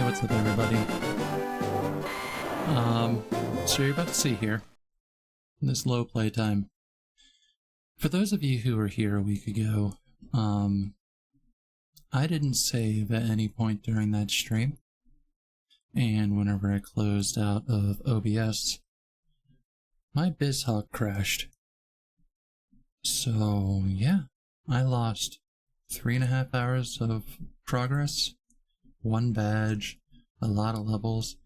what's up everybody? So you're about to see here, in this low playtime. For those of you who were here a week ago, I didn't save at any point during that stream. And whenever I closed out of OBS, my BizHawk crashed. So yeah, I lost 3.5 hours of progress, 1 badge, a lot of levels,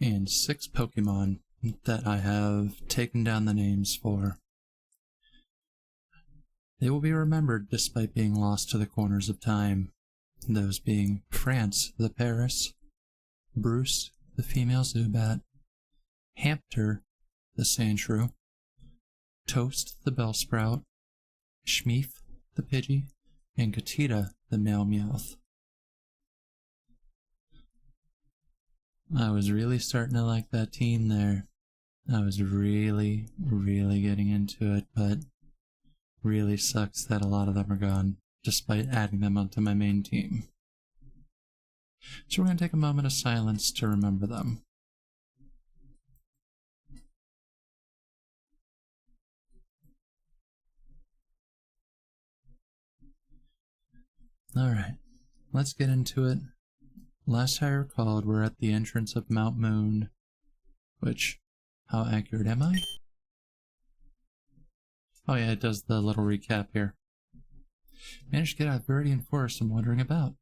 and 6 Pokemon that I have taken down the names for. They will be remembered despite being lost to the corners of time, those being France the Paris, Bruce the female Zubat, Hamster the Sandshrew, Toast the Bellsprout, Schmeef the Pidgey, and Katita the male Meowth. I was really starting to like that team there. I was really getting into it, but really sucks that a lot of them are gone, despite adding them onto my main team. So we're going to take a moment of silence to remember them. Alright, let's get into it. Last I recalled, we're at the entrance of Mount Moon, which, how accurate am I? Oh yeah, it does the little recap here. Managed to get out of Viridian Forest and wandering about.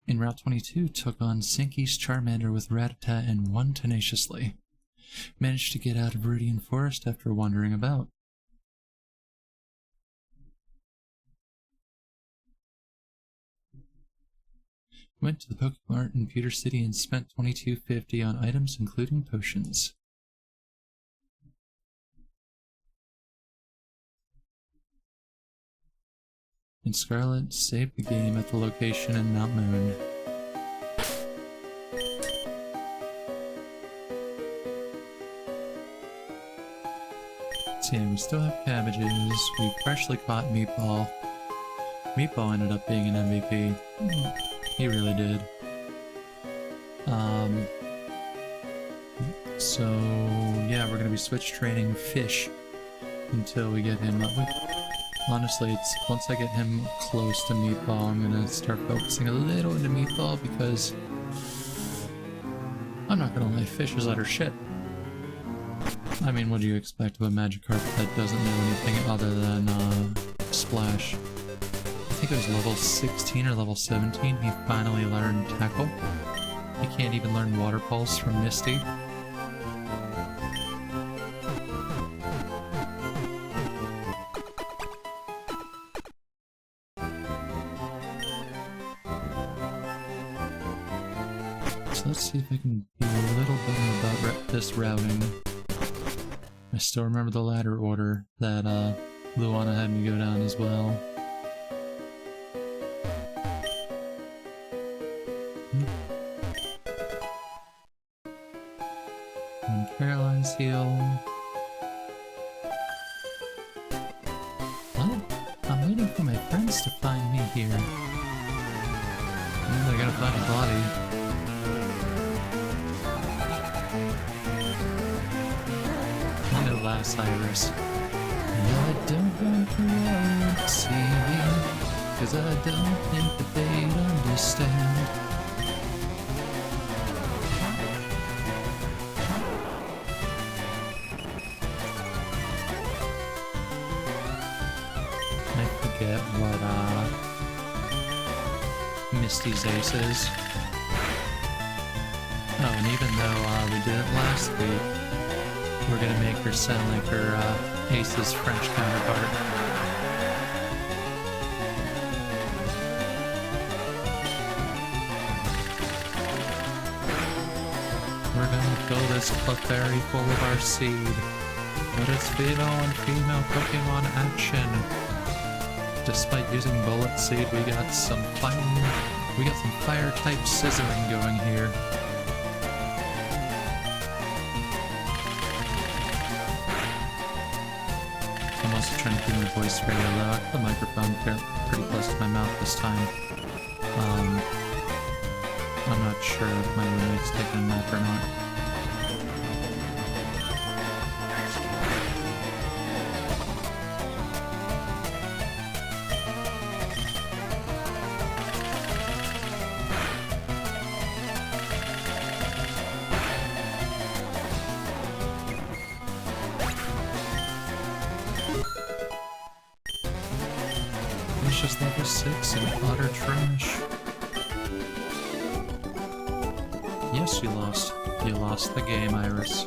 In Route 22, took on Sinky's Charmander with Rattata and 1 tenaciously. Managed to get out of Viridian Forest after wandering about. Went to the Pokemart in Pewter City and spent $22.50 on items including potions. And Scarlet saved the game at the location in Mount Moon. So yeah, we still have cabbages. We freshly caught Meatball. Meatball ended up being an MVP. He really did. So yeah, we're gonna be switch training Fish until we get him up. Honestly, it's once I get him close to Meatball, I'm gonna start focusing a little into Meatball because I'm not gonna lie, Fish is utter shit. I mean, what do you expect of a Magikarp that doesn't know anything other than Splash? I think it was level 16 or level 17 he finally learned Tackle. He can't even learn Water Pulse from Misty. So let's see if I can be a little better about this routing. I still remember the ladder order that Luana had me go down as well. Paralyze heal. What? I'm waiting for my friends to find me here. Well, they're gonna find a body. Hello, last Iris. I don't want the world to see me, 'cause I don't think that they'd understand. Get what Misty's ace is. Oh, and even though we did it last week, we're gonna make her sound like her ace's French counterpart. We're gonna fill this Clefairy full of our seed. Let us feed on female Pokemon action. Despite using Bullet Seed, we got some fire type scissoring going here. also trying to keep my voice very low. I have the microphone pretty close to my mouth this time. I'm not sure if my roommate's taking a nap or not. It's just level 6 and utter trash. Yes, you lost. You lost the game, Iris.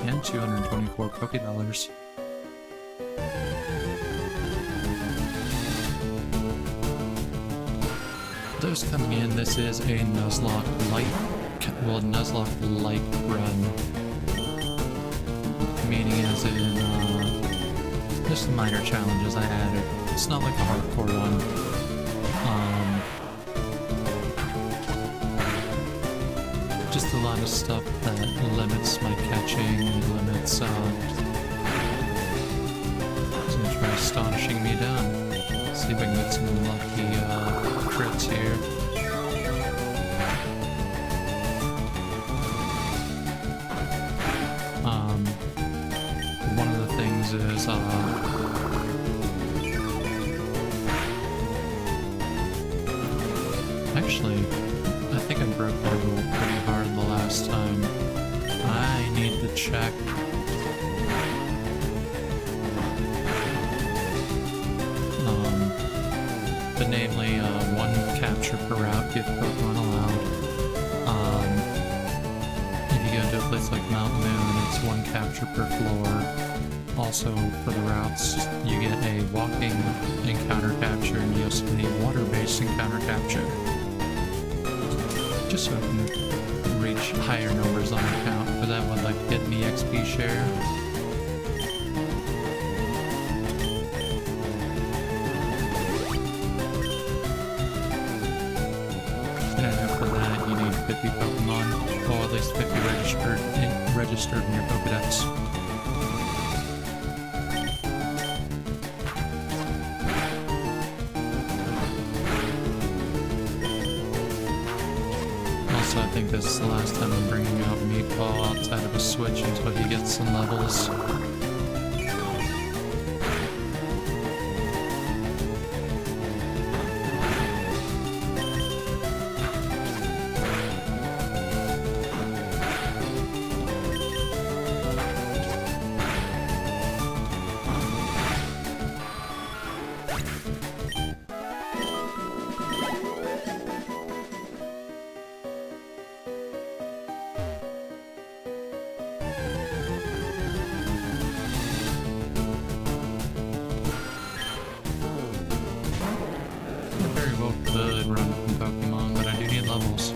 And 224 Pokédollars. Those coming in, this is a Nuzlocke light, well, Nuzlocke-like run. Meaning as in, just minor challenges I added. It's not like a hardcore one. Just a lot of stuff that limits my catching, limits, gonna try astonishing me down. See if I can get some lucky, crits here. One of the things is, actually, I think I broke that rule pretty hard the last time. I need to check. But namely, one capture per route, give Pokemon allowed. If you go to a place like Mount Moon, it's one capture per floor. Also, for the routes, you get a walking encounter capture, and you also get a water-based encounter capture. Just so I can reach higher numbers on the count, but that would like get me XP share. And after that, you need 50 Pokemon, or at least 50 registered in your Pokedex. I think this is the last time I'm bringing out Meatball outside of a Switch until he gets some levels. Could run from Pokemon, but I do need levels.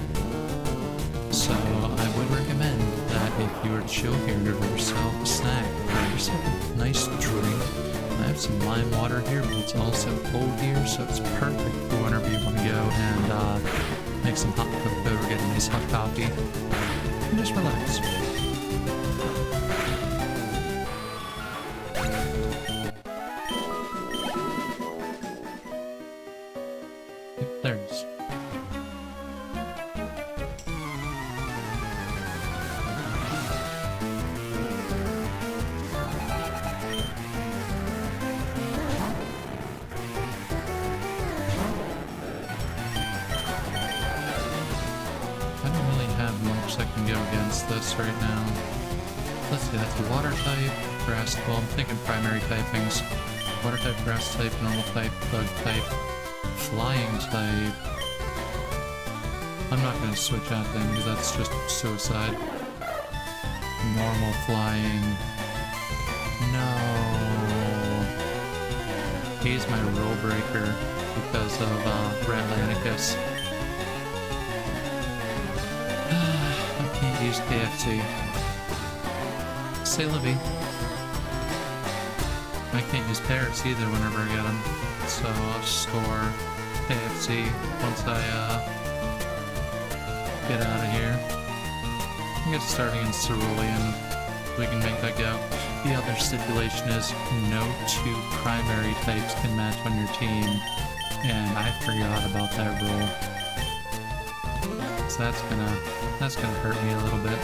So I would recommend that if you were to chill here, grab yourself a snack, grab yourself a nice drink. I have some lime water here, but it's also cold here, so it's perfect for whenever you want to go and make some hot cocoa or get a nice hot coffee. And just relax. There it is. I don't really have much that can go against this right now. Let's see, that's a water type, grass, well I'm thinking primary typings. Water type, grass type, normal type, bug type, flying type. I'm not going to switch out then because that's just suicide. Normal flying. No. He's my rule breaker because of Ratlanicus. I can't use KFC. Say Livy. I can't use Paris either whenever I get them. So I'll store KFC once I get out of here. I get starting in Cerulean. We can make that go. the other stipulation is no two primary types can match on your team, and I forgot about that rule. So that's gonna hurt me a little bit.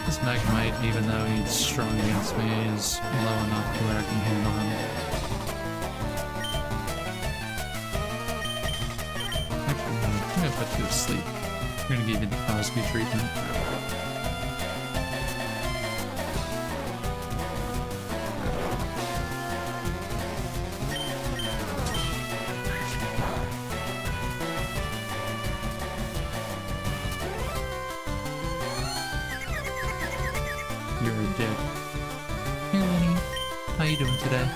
This Magnemite, even though he's strong against me, is low enough to where I can handle him. Actually, no, I'm gonna put you to sleep. I'm gonna give you the Cosby treatment. You're a dick. Hey Lenny, how you doing today?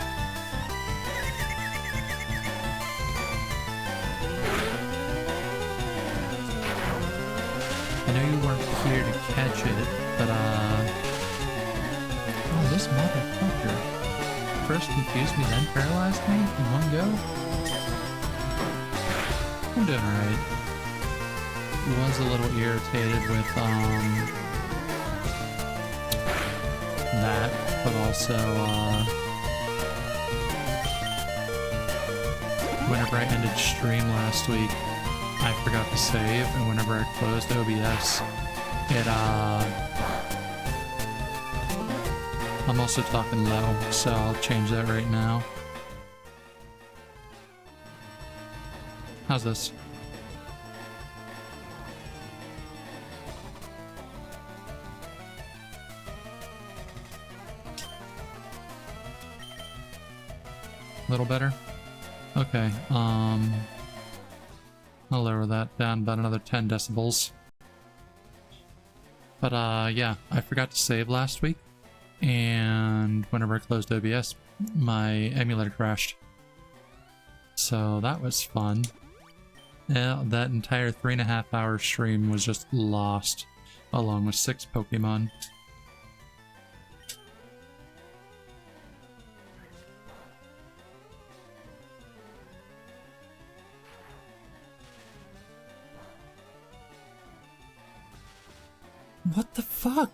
I know you weren't here to catch it, but oh, this motherfucker. First confused me, then paralyzed me in one go? I'm doing alright. Was a little irritated with, that, but also, whenever I ended stream last week, I forgot to save, and whenever I closed OBS, it, I'm also talking low, so I'll change that right now. How's this? A little better? Okay, I'll lower that down about another 10 decibels. But, yeah, I forgot to save last week, and whenever I closed OBS, my emulator crashed. So that was fun. Yeah, that entire 3.5 hour stream was just lost, along with 6 Pokemon. What the fuck?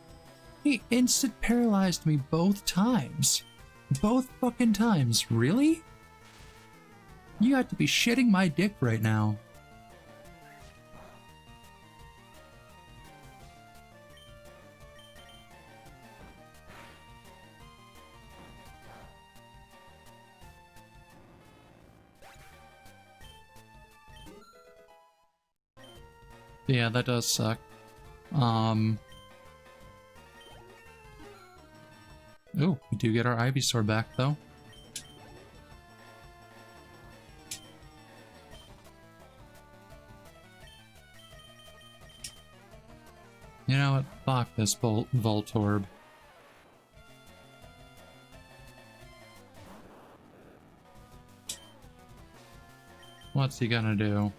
He instant paralyzed me both times. Both fucking times. Really? You have to be shitting my dick right now. Yeah, that does suck. Oh, we do get our Ivysaur back, though. You know what? Fuck this Voltorb. What's he gonna do?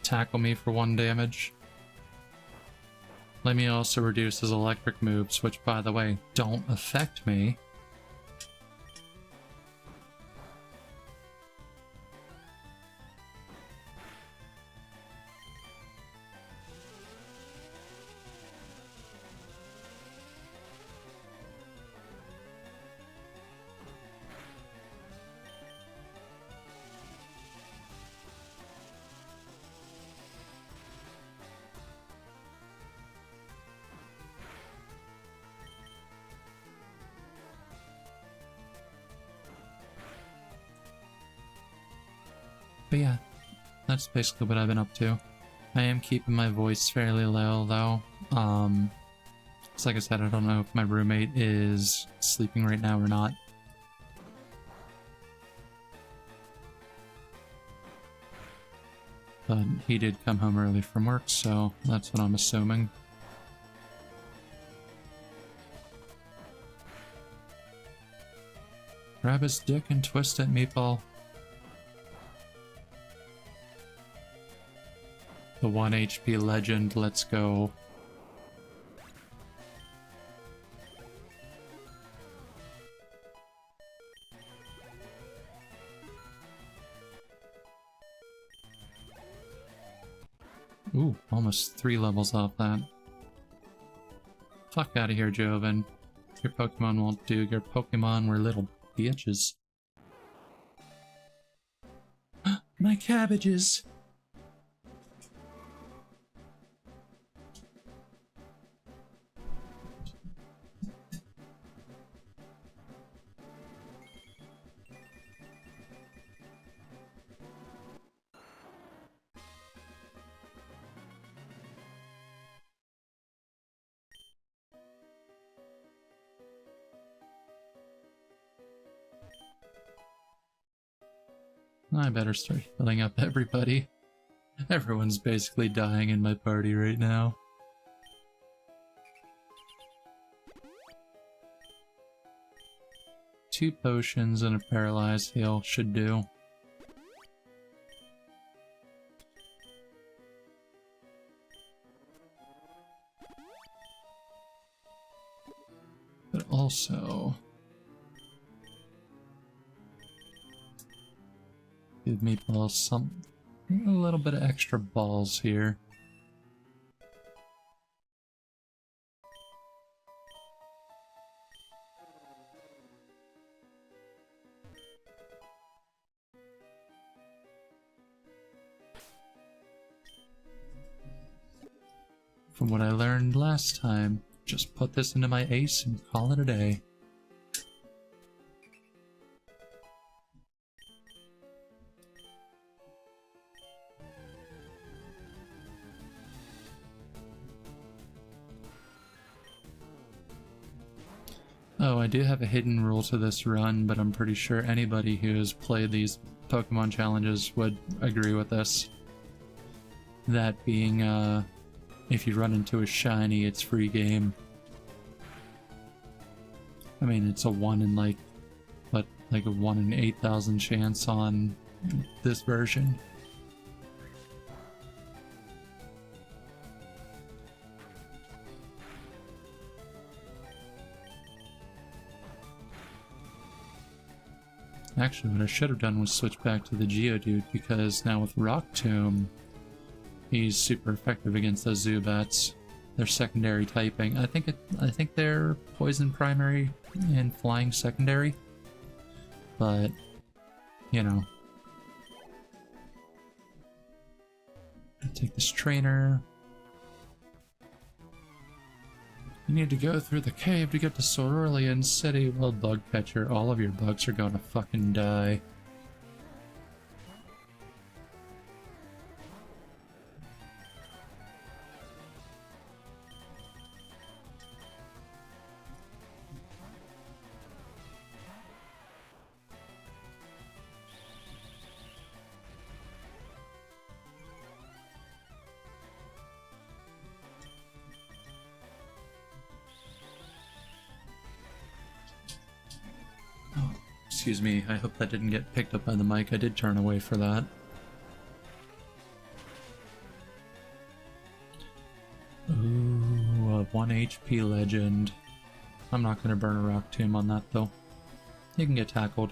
Tackle me for 1 damage? Let me also reduce his electric moves, which, by the way, don't affect me. But yeah, that's basically what I've been up to. I am keeping my voice fairly low, though. So like I said, I don't know if my roommate is sleeping right now or not. But he did come home early from work, so that's what I'm assuming. Grab his dick and twist it, Meatball. The 1 HP legend, let's go. Ooh, almost 3 levels off that. Fuck out of here, Joven. Your Pokemon won't do. Your Pokemon were little bitches. My cabbages! I better start healing up everybody. Everyone's basically dying in my party right now. Two potions and a paralyzed heal should do. But also give Meatballs a little bit of extra balls here. From what I learned last time, just put this into my ace and call it a day. Oh, I do have a hidden rule to this run, but I'm pretty sure anybody who has played these Pokemon challenges would agree with this. That being, if you run into a shiny, it's free game. I mean, it's a 1 in like a 1 in 8,000 chance on this version. Actually, what I should have done was switch back to the Geodude, because now with Rock Tomb, he's super effective against those Zubats. They're secondary typing. I think they're poison primary and flying secondary. But, you know. I'll take this trainer. You need to go through the cave to get to Cerulean City. Well, bug catcher, all of your bugs are gonna fucking die. Excuse me, I hope that didn't get picked up by the mic. I did turn away for that. Ooh, a 1 HP legend. I'm not gonna burn a Rock Tomb on that though. You can get tackled.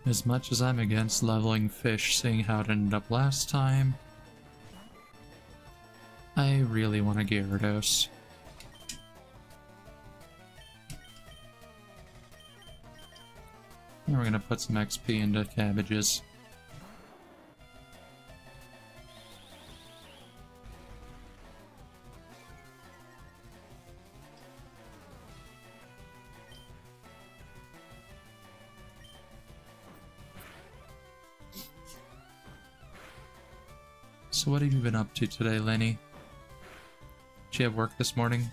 As much as I'm against leveling fish, seeing how it ended up last time, I really want a Gyarados. And we're gonna put some XP into cabbages. So what have you been up to today, Lenny? Did you have work this morning?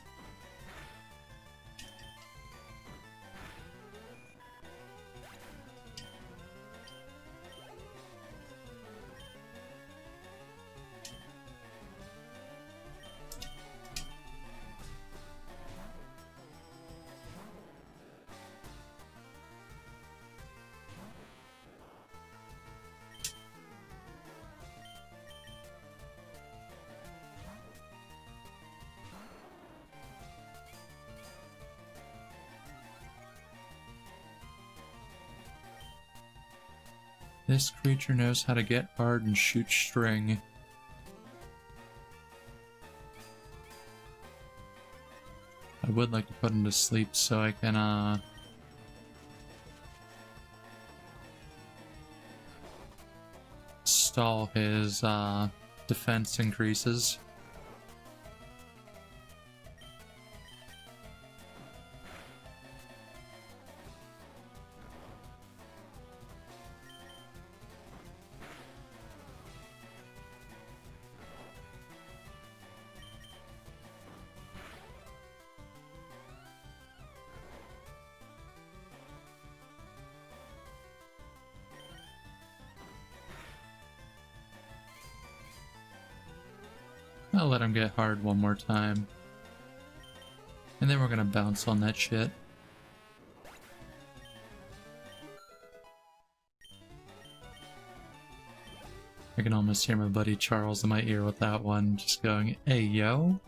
This creature knows how to get hard and shoot string. I would like to put him to sleep so I can, stall his, defense increases. I'll let him get hard one more time. And then we're gonna bounce on that shit. I can almost hear my buddy Charles in my ear with that one, just going, "Hey, yo."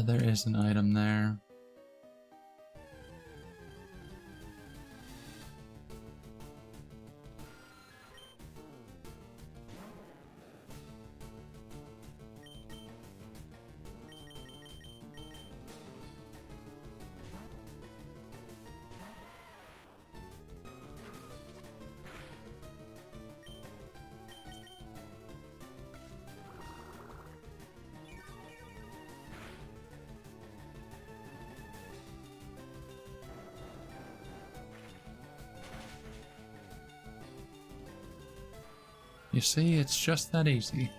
There is an item there. You see, it's just that easy.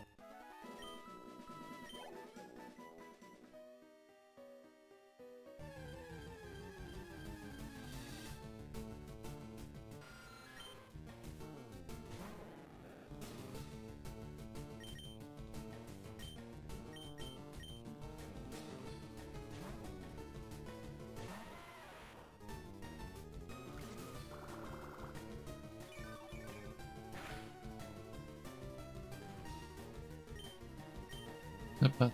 But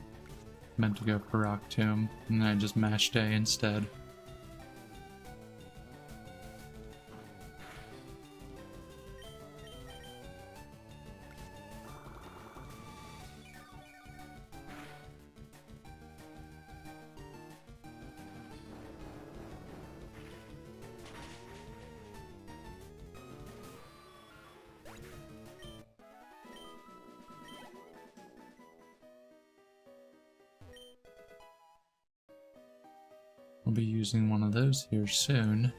meant to go for Rock Tomb, and then I just mashed A instead. I'll be using one of those here soon.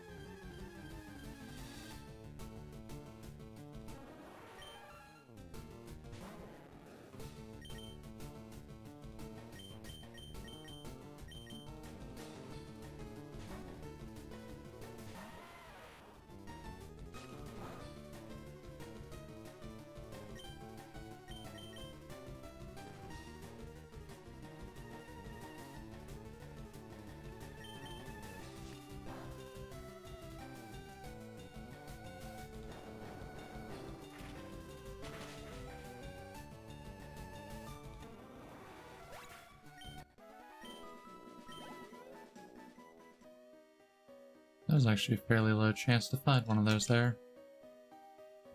That was actually a fairly low chance to find one of those there.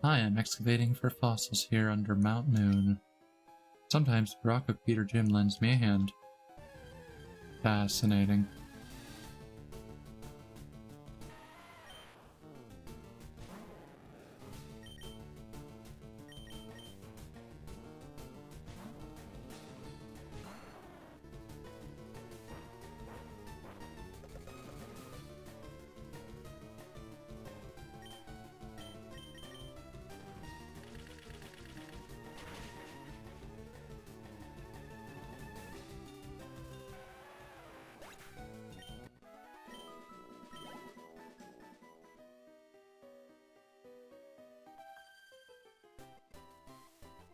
I am excavating for fossils here under Mount Moon. Sometimes Baraka Peter Jim lends me a hand. Fascinating.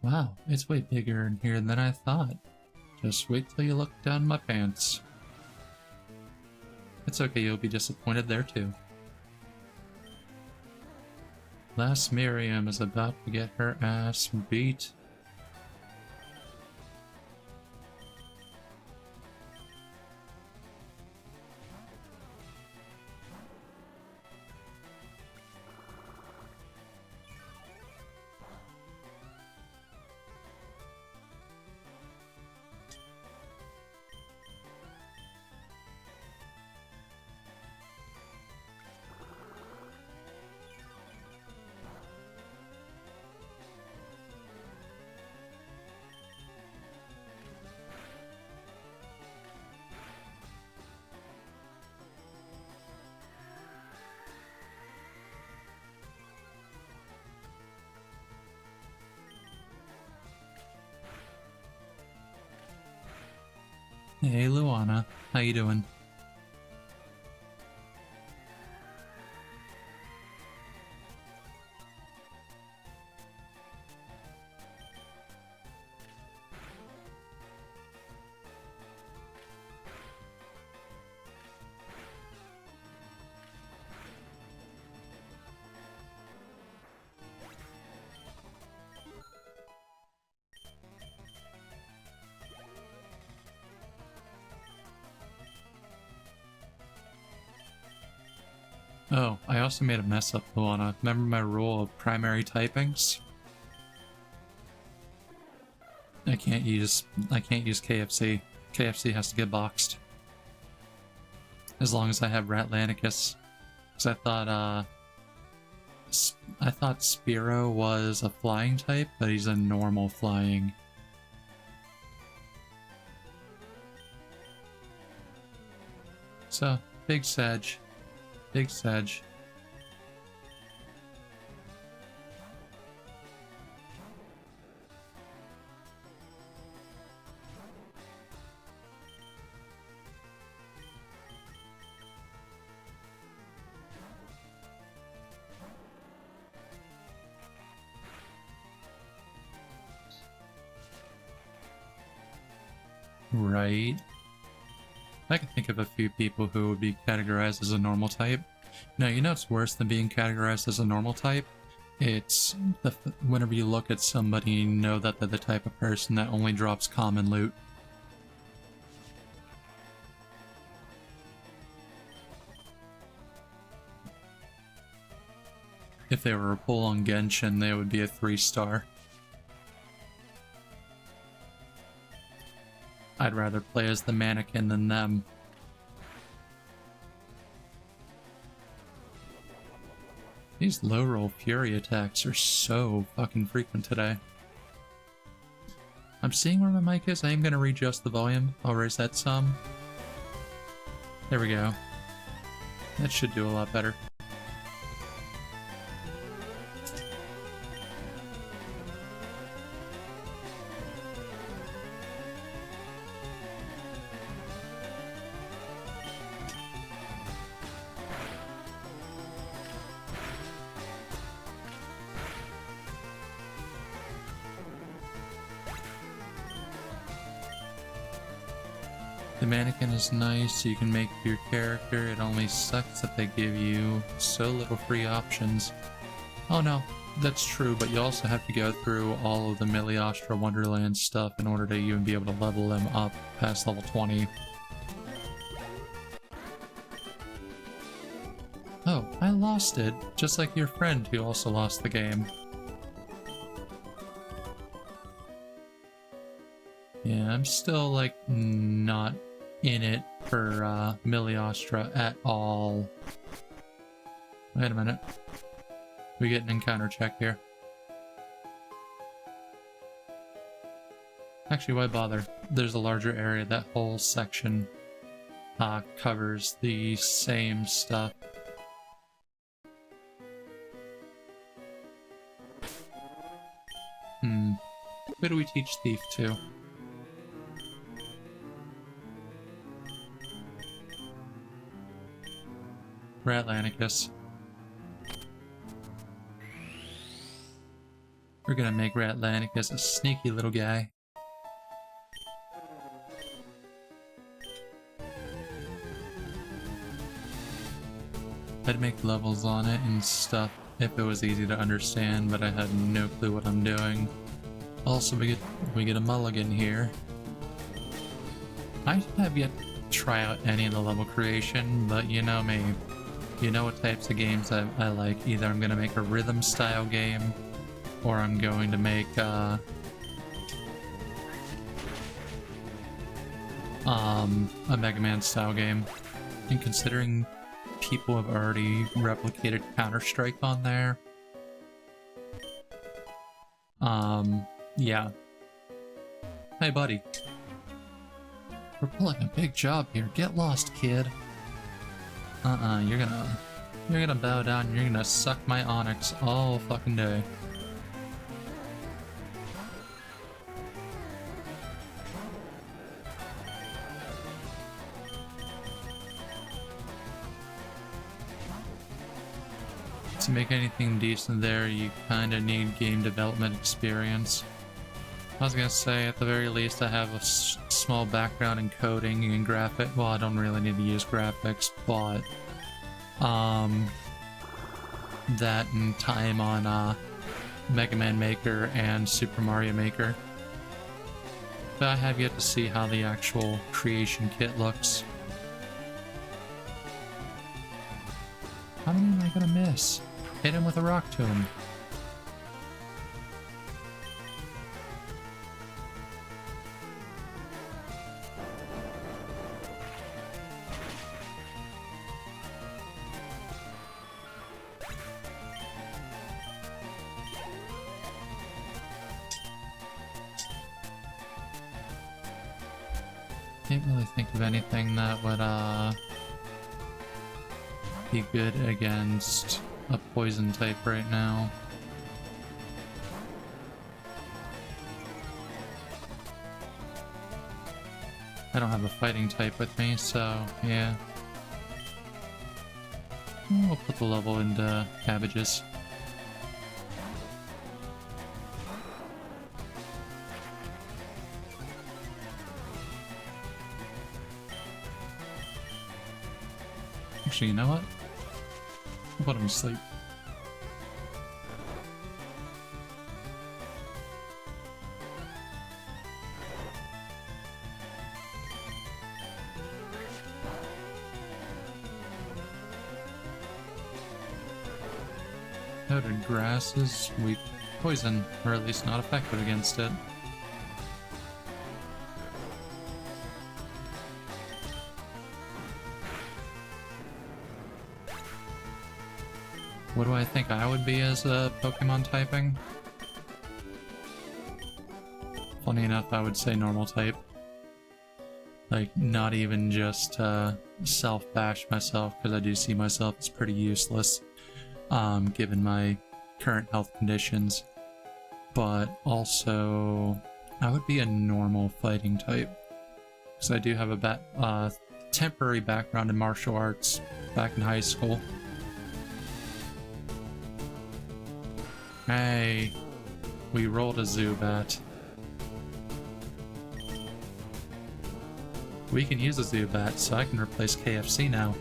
Wow, it's way bigger in here than I thought. Just wait till you look down my pants. It's okay, you'll be disappointed there too. Last Miriam is about to get her ass beat. Hey Luana, how you doing? Oh, I also made a mess up, Luana. Remember my rule of primary typings? I can't use KFC. KFC has to get boxed. As long as I have Ratlanicus. Because I thought Spearow was a flying type, but he's a normal flying. So, big Sedge. Big Sedge. Right. I can think of a few people who would be categorized as a normal type. No, you know what's worse than being categorized as a normal type? It's whenever you look at somebody, you know that they're the type of person that only drops common loot. If they were a pull on Genshin, they would be a 3-star. I'd rather play as the mannequin than them. These low roll fury attacks are so fucking frequent today. I'm seeing where my mic is. I am going to readjust the volume. I'll raise that some. There we go. That should do a lot better. The mannequin is nice, so you can make your character. It only sucks that they give you so little free options. Oh no, that's true, but you also have to go through all of the Miliostra Wonderland stuff in order to even be able to level them up past level 20. Oh, I lost it, just like your friend who also lost the game. Yeah, I'm still, like, not in it for Miliostra at all. Wait a minute. We get an encounter check here. Actually, why bother? There's a larger area. That whole section covers the same stuff. Who do we teach Thief to? Ratlanicus. We're gonna make Ratlanicus a sneaky little guy. I'd make levels on it and stuff if it was easy to understand, but I had no clue what I'm doing. Also, we get a mulligan here. I have yet to try out any of the level creation, but you know me. You know what types of games I like. Either I'm going to make a rhythm style game, or I'm going to make a Mega Man style game. And considering people have already replicated Counter-Strike on there, yeah. Hey buddy. We're pulling a big job here. Get lost, kid. You're gonna bow down and you're gonna suck my Onyx all fucking day. To make anything decent there, you kinda need game development experience. I was gonna say, at the very least, I have a small background in coding and graphic. Well, I don't really need to use graphics, but that and time on Mega Man Maker and Super Mario Maker. But I have yet to see how the actual creation kit looks. How many am I gonna miss? Hit him with a rock tomb. Can't really think of anything that would be good against a poison type right now. I don't have a fighting type with me, so yeah. We'll put the level into cabbages. Actually, you know what? I'll put him to sleep. Powdered grass is weak poison, or at least not effective against it. What do I think I would be as a Pokemon typing? Funny enough, I would say normal type. Like, not even just self-bash myself, because I do see myself as pretty useless, given my current health conditions. But also, I would be a normal fighting type, because I do have a temporary background in martial arts back in high school. Hey, we rolled a Zubat. We can use a Zubat, so I can replace KFC now.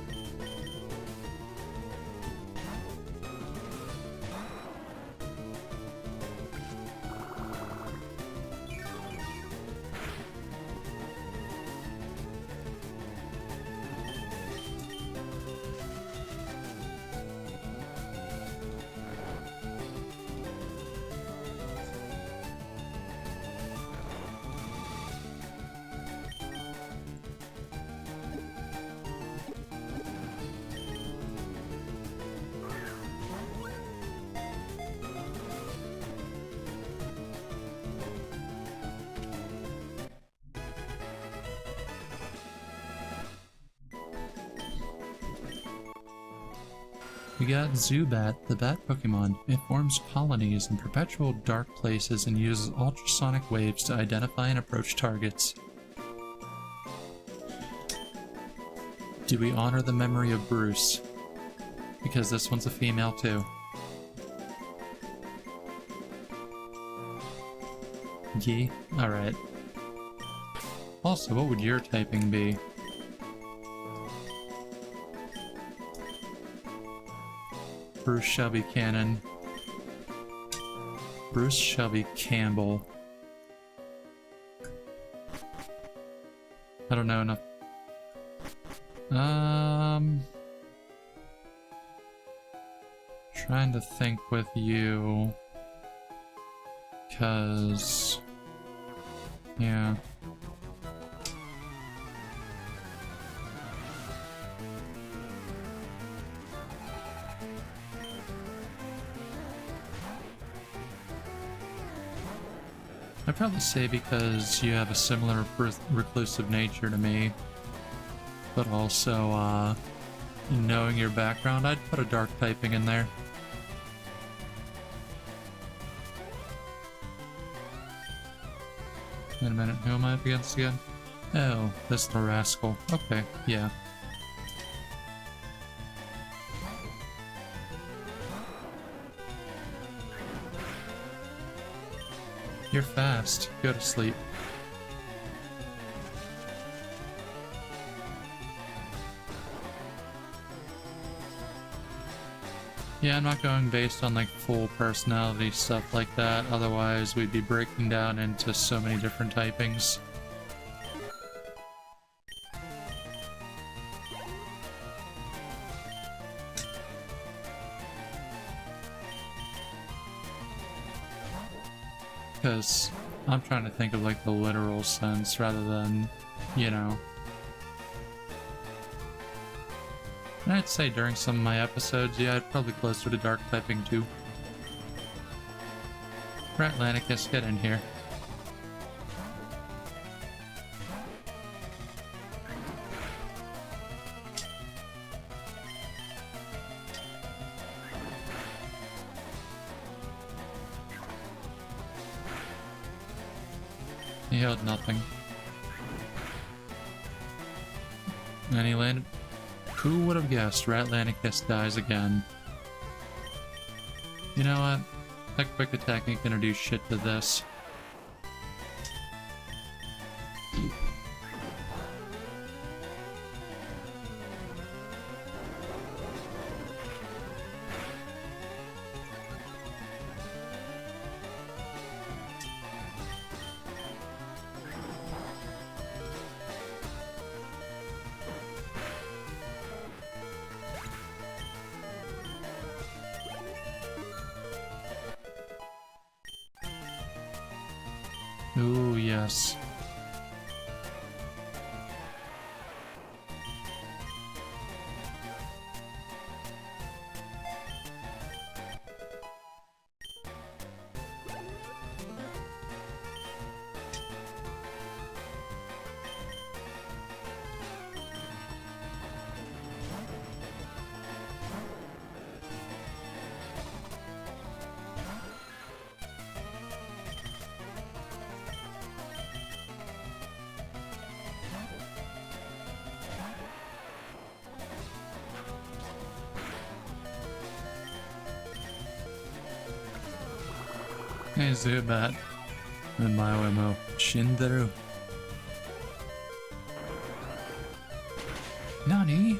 We got Zubat, the bat Pokemon. It forms colonies in perpetual dark places and uses ultrasonic waves to identify and approach targets. Do we honor the memory of Bruce? Because this one's a female too. Yee? Alright. Also, what would your typing be? Bruce Shelby Cannon. Bruce Shelby Campbell. I don't know enough. Trying to think with you. 'Cause... yeah. I'd probably say because you have a similar reclusive nature to me, but also, knowing your background, I'd put a dark typing in there. Wait a minute, who am I up against again? Oh, this the rascal. Okay, yeah. You're fast. Go to sleep. Yeah, I'm not going based on like full personality stuff like that, otherwise we'd be breaking down into so many different typings. Because I'm trying to think of like the literal sense rather than, you know. And I'd say during some of my episodes, yeah, I'd probably closer to dark typing too. Ratlanicus, get in here. He held nothing. And he landed. Who would have guessed Ratlanicus dies again? You know what? That quick attack ain't gonna do shit to this. Ooh, yes. Hey, Zubat. And my OMO. Shindaru. Nani?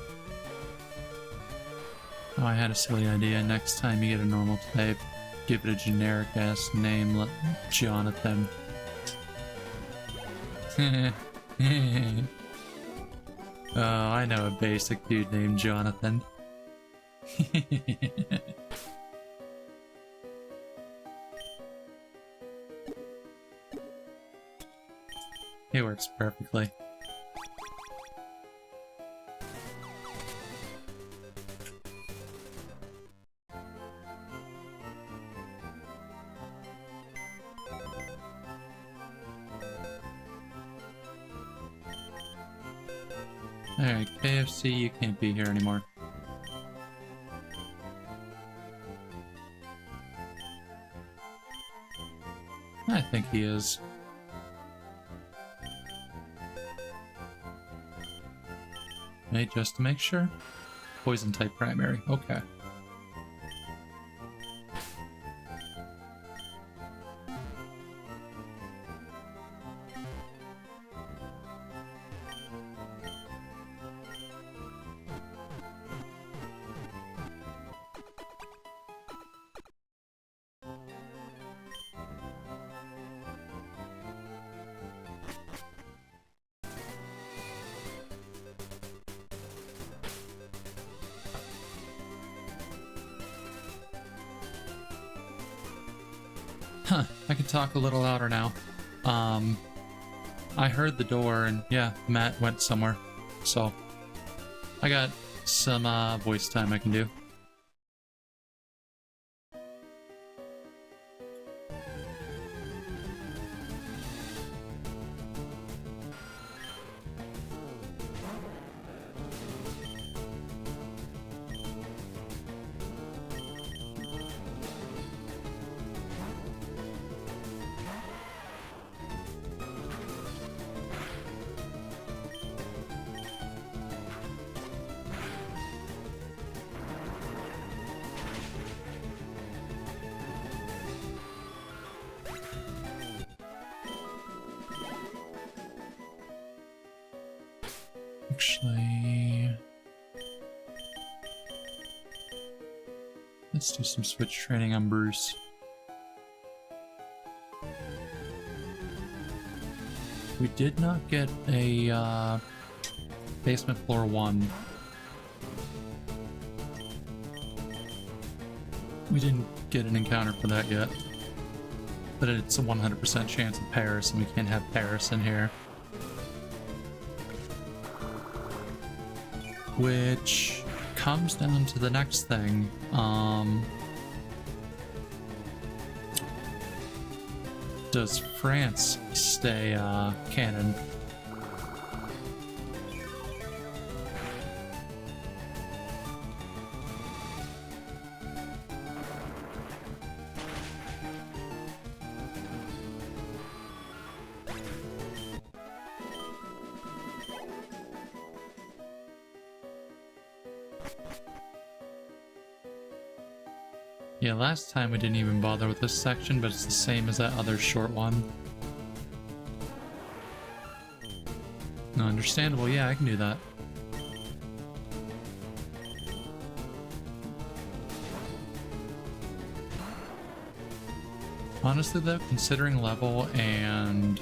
Oh, I had a silly idea. Next time you get a normal type, give it a generic ass name like Jonathan. Oh, I know a basic dude named Jonathan. It works perfectly. Alright, KFC, you can't be here anymore. I think he is. Hey, just to make sure. Poison type primary, okay. Huh, I can talk a little louder now. I heard the door and yeah, Matt went somewhere. So, I got some voice time I can do. Actually, let's do some switch training on Bruce. We did not get a basement floor 1. We didn't get an encounter for that yet. But it's a 100% chance of Paris, and we can't have Paris in here. Which comes down to the next thing. Does France stay canon? Yeah, last time we didn't even bother with this section, but it's the same as that other short one. No, understandable. Yeah, I can do that. Honestly though, considering level and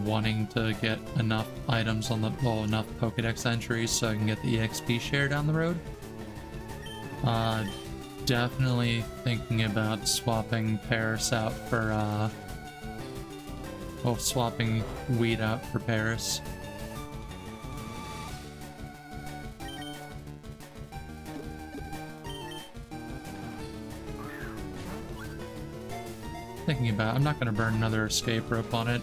wanting to get enough items on the, well, enough Pokedex entries so I can get the EXP share down the road, definitely thinking about swapping Paris out for, well, swapping Weed out for Paris. Thinking about, I'm not going to burn another escape rope on it.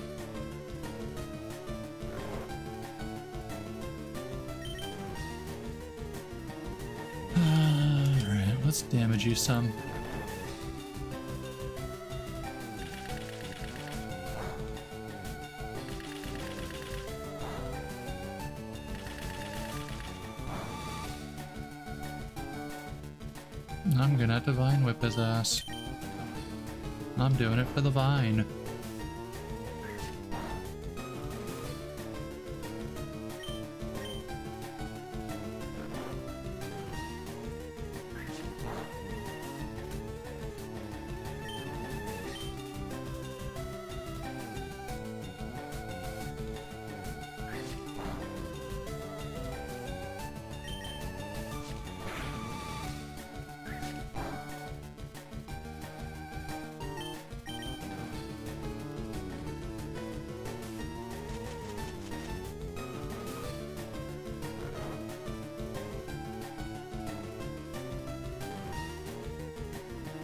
Alright, let's damage you some. I'm gonna Divine Whip his ass. I'm doing it for the vine.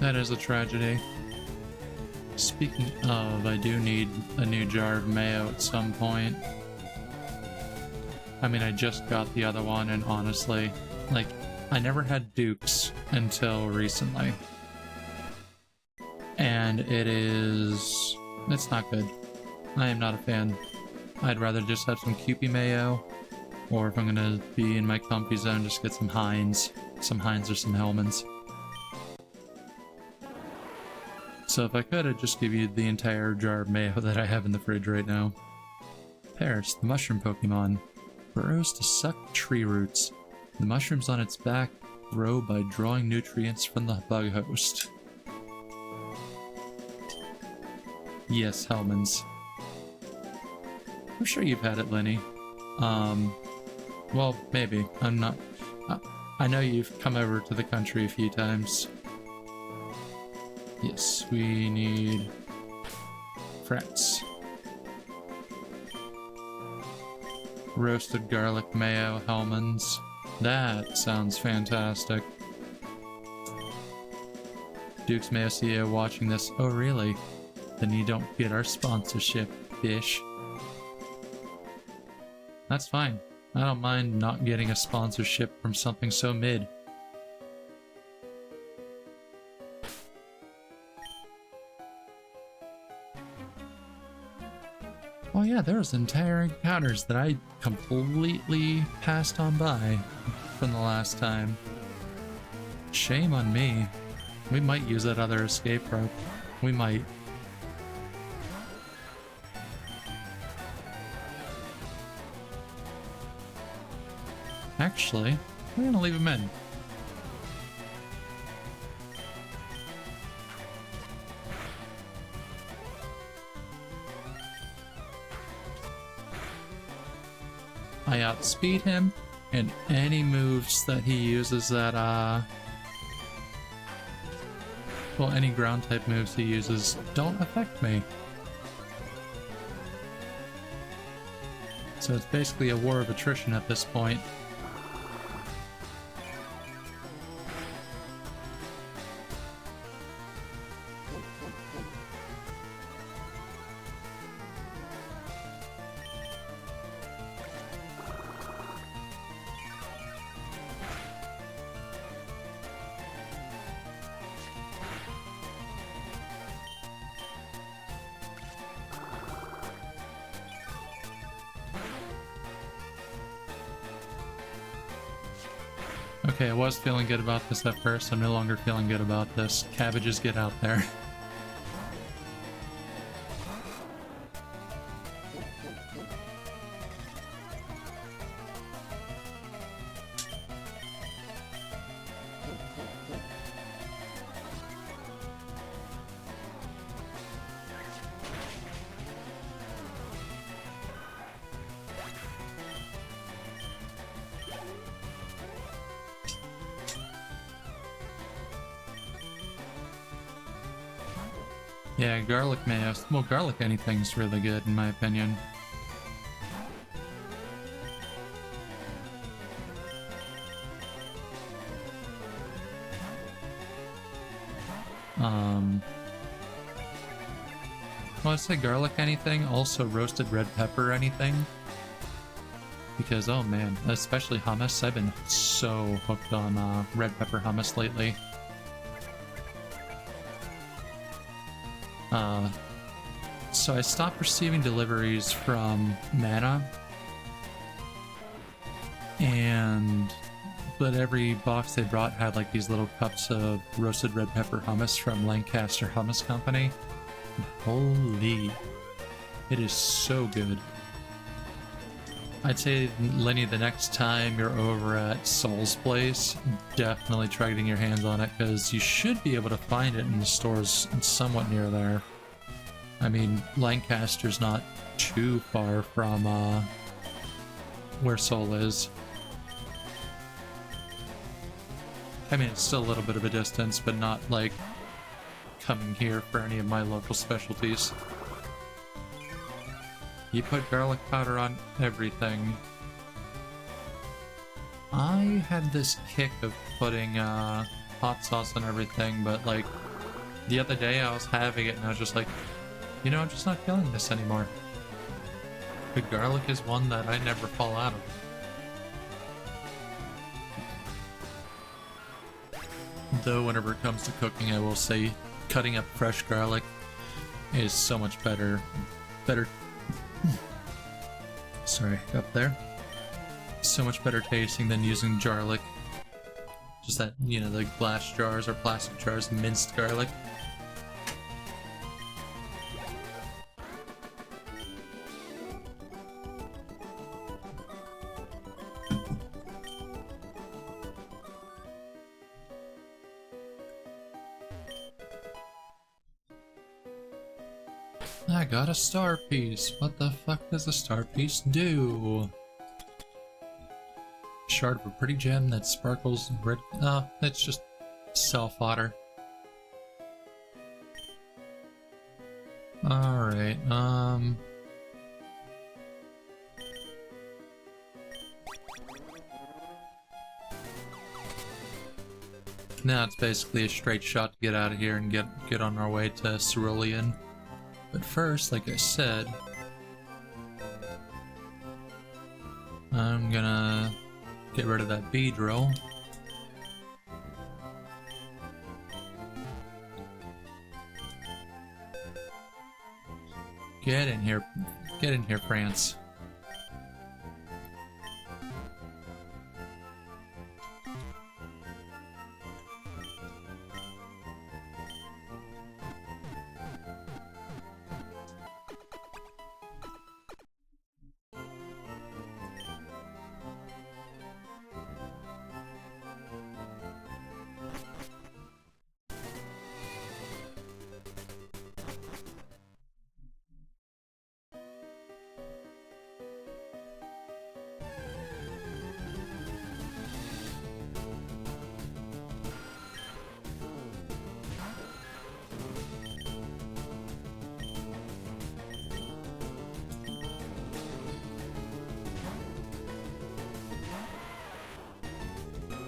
That is a tragedy. Speaking of, I do need a new jar of mayo at some point. I mean, I just got the other one, and honestly, like, I never had Dukes until recently. And it's not good. I am not a fan. I'd rather just have some Kewpie mayo, or if I'm gonna be in my comfy zone, just get some Heinz. Some Heinz or some Hellmann's. So if I could, I'd just give you the entire jar of mayo that I have in the fridge right now. Paris, the mushroom Pokemon, burrows to suck tree roots. The mushrooms on its back grow by drawing nutrients from the bug host. Yes, Hellmann's. I'm sure you've had it, Lenny. Well, maybe. I'm not... I know you've come over to the country a few times. Yes, we need frets. Roasted garlic mayo, Hellmann's. That sounds fantastic. Duke's Mayo CEO watching this. Oh, really? Then you don't get our sponsorship, fish. That's fine. I don't mind not getting a sponsorship from something so mid. Oh yeah, there was entire encounters that I completely passed on by from the last time. Shame on me. We might use that other escape rope. We might. Actually, we're gonna leave him in. I outspeed him, and any moves that he uses that, well, any ground type moves he uses don't affect me. So it's basically a war of attrition at this point. Okay, I was feeling good about this at first. I'm no longer feeling good about this. Cabbages, get out there. Yeah, garlic mayo. Well, garlic anything's really good in my opinion. Well, I say garlic anything, also roasted red pepper anything. Because, oh man, especially hummus. I've been so hooked on red pepper hummus lately. So I stopped receiving deliveries from Mana, but every box they brought had like these little cups of roasted red pepper hummus from Lancaster Hummus Company. Holy, it is so good. I'd say, Lenny, the next time you're over at Sol's place, definitely try getting your hands on it, because you should be able to find it in the stores somewhat near there. I mean, Lancaster's not too far from where Sol is. I mean, it's still a little bit of a distance, but not like coming here for any of my local specialties. You put garlic powder on everything. I had this kick of putting hot sauce on everything, but like the other day I was having it and I was just like, you know, I'm just not feeling this anymore. The garlic is one that I never fall out of. Though whenever it comes to cooking, I will say cutting up fresh garlic is so much better. Sorry, up there. So much better tasting than using garlic. Just that, you know, the glass jars or plastic jars, minced garlic. I got a star piece. What the fuck does a star piece do? Shard of a pretty gem that sparkles red. Oh, it's just self-fodder. Alright, now it's basically a straight shot to get out of here and get on our way to Cerulean. But first, like I said, I'm gonna get rid of that bead roll. Get in here, France.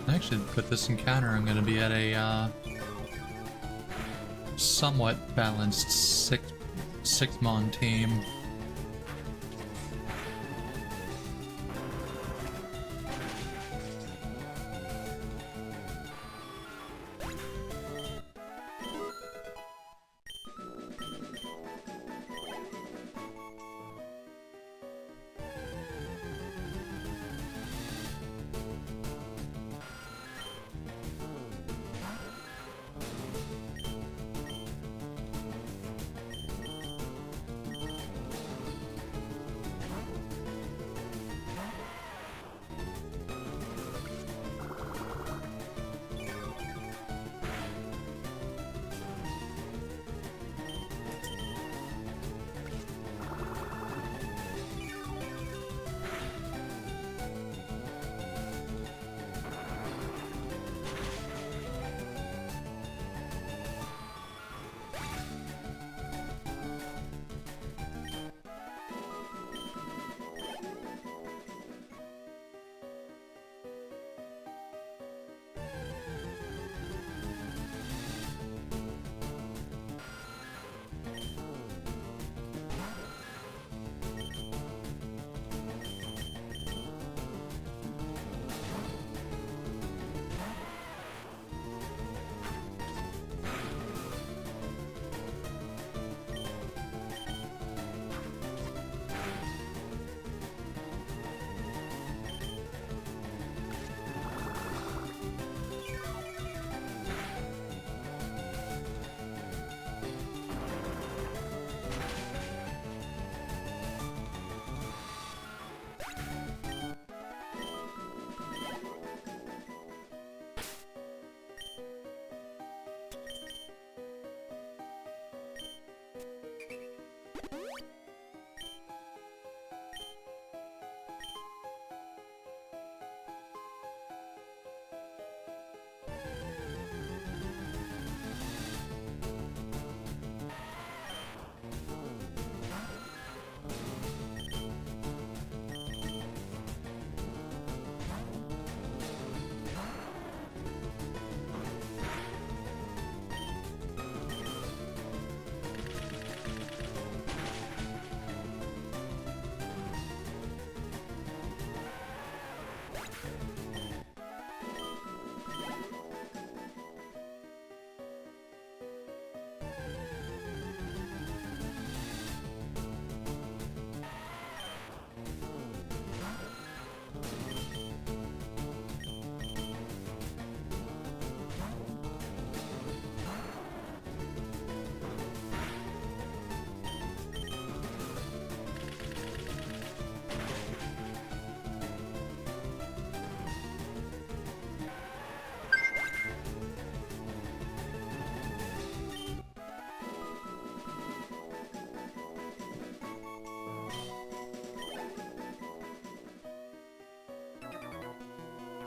Actually, with this encounter, I'm going to be at a somewhat balanced six-mon team.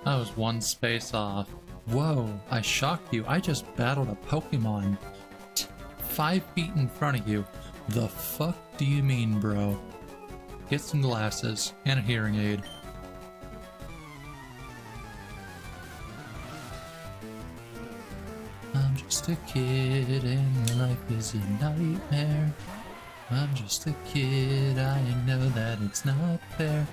I was one space off. Whoa, I shocked you. I just battled a Pokemon 5 feet in front of you. The fuck do you mean, bro? Get some glasses and a hearing aid. I'm just a kid and life is a nightmare. I'm just a kid, I know that it's not fair.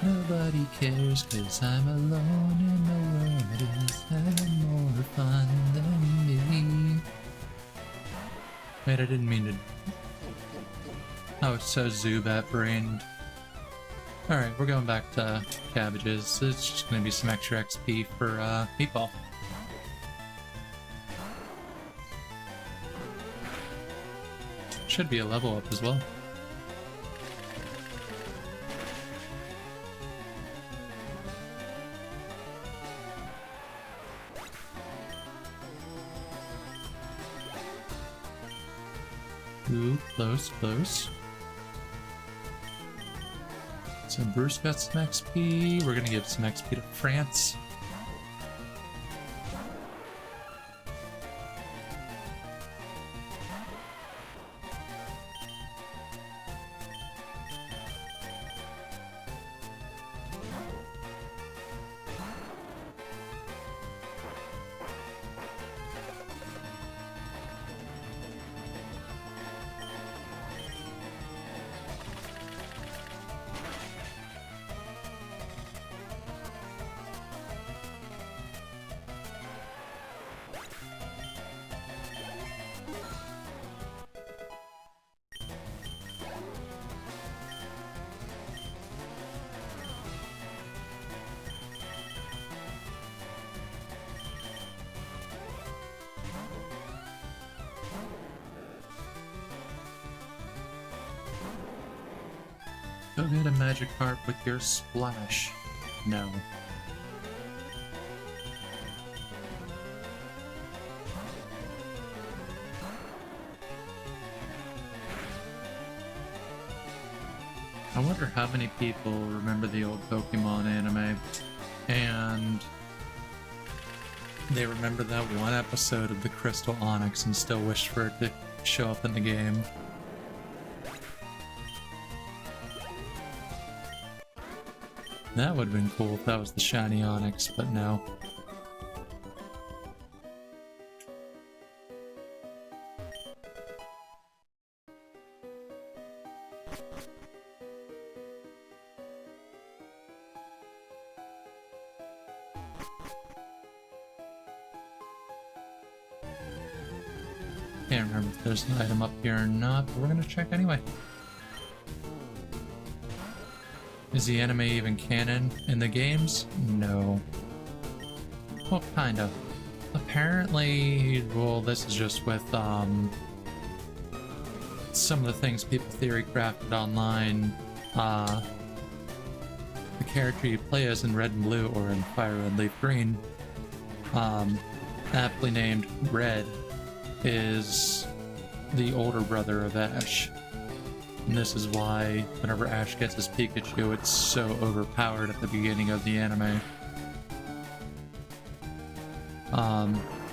Nobody cares cause I'm alone and the world is having more fun than me. Wait, I didn't mean to... I was so Zubat brained. Alright, we're going back to cabbages. It's just gonna be some extra XP for Meatball. Should be a level up as well. Ooh, close, close. So Bruce got some XP. We're gonna give some XP to France. Go get a Magikarp with your splash. No. I wonder how many people remember the old Pokemon anime and they remember that one episode of the Crystal Onyx and still wish for it to show up in the game. That would have been cool if that was the shiny Onyx, but no. Can't remember if there's an item up here or not, but we're gonna check anyway. Is the anime even canon in the games? No. Well, kind of. Apparently, well, this is just with some of the things people theory crafted online. The character you play as in Red and Blue, or in Fire Red, Leaf Green, aptly named Red, is the older brother of Ash. And this is why whenever Ash gets his Pikachu, it's so overpowered at the beginning of the anime.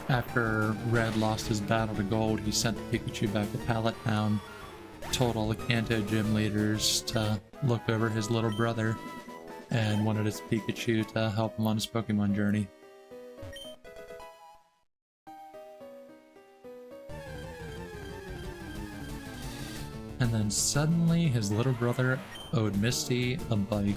After Red lost his battle to Gold, he sent the Pikachu back to Pallet Town, told all the Kanto gym leaders to look over his little brother, and wanted his Pikachu to help him on his Pokemon journey. And then suddenly his little brother owed Misty a bike.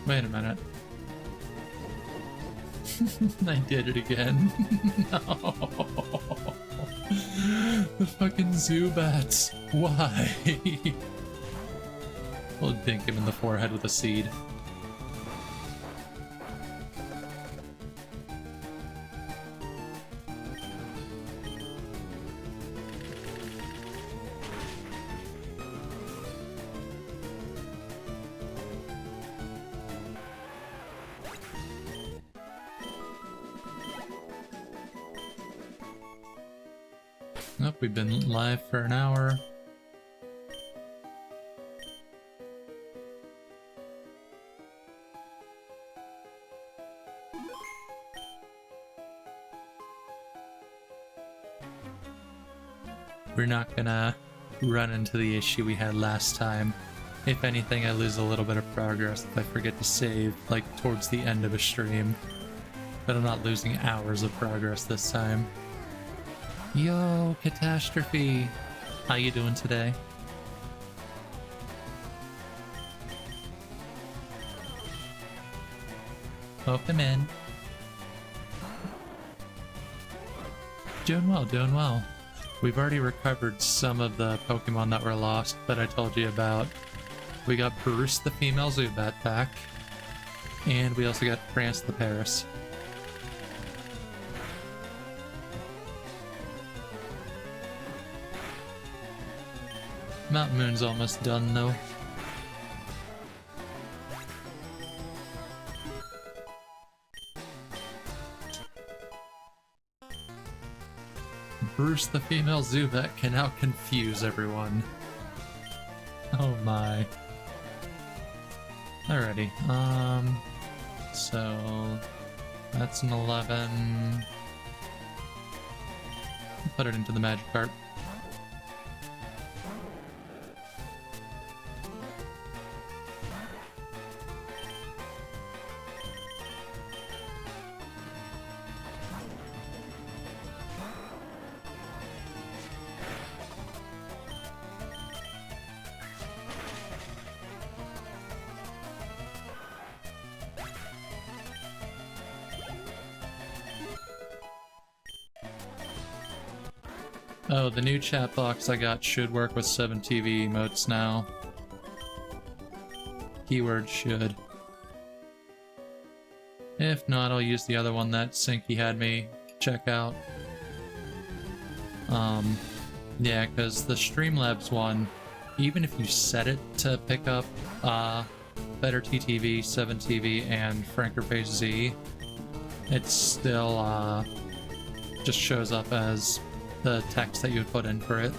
Wait a minute. I did it again. No. The fucking Zubats. Why? We'll dink him in the forehead with a seed. Nope, we've been live for an hour. We're not gonna run into the issue we had last time. If anything, I lose a little bit of progress if I forget to save, like, towards the end of a stream. But I'm not losing hours of progress this time. Yo, Catastrophe! How you doing today? Welcome in. Doing well, doing well. We've already recovered some of the Pokemon that were lost that I told you about. We got Bruce the female Zubat back, and we also got France the Paris. Mount Moon's almost done though. Bruce the female Zubat can now confuse everyone. Oh my. Alrighty, so that's an 11. Put it into the Magikarp. Oh, the new chat box I got should work with 7 TV emotes now. Keyword should. If not, I'll use the other one that Sinky had me check out. Yeah, because the Streamlabs one, even if you set it to pick up Better TTV, 7TV, and Frankerface Z, it still just shows up as the text that you would put in for it.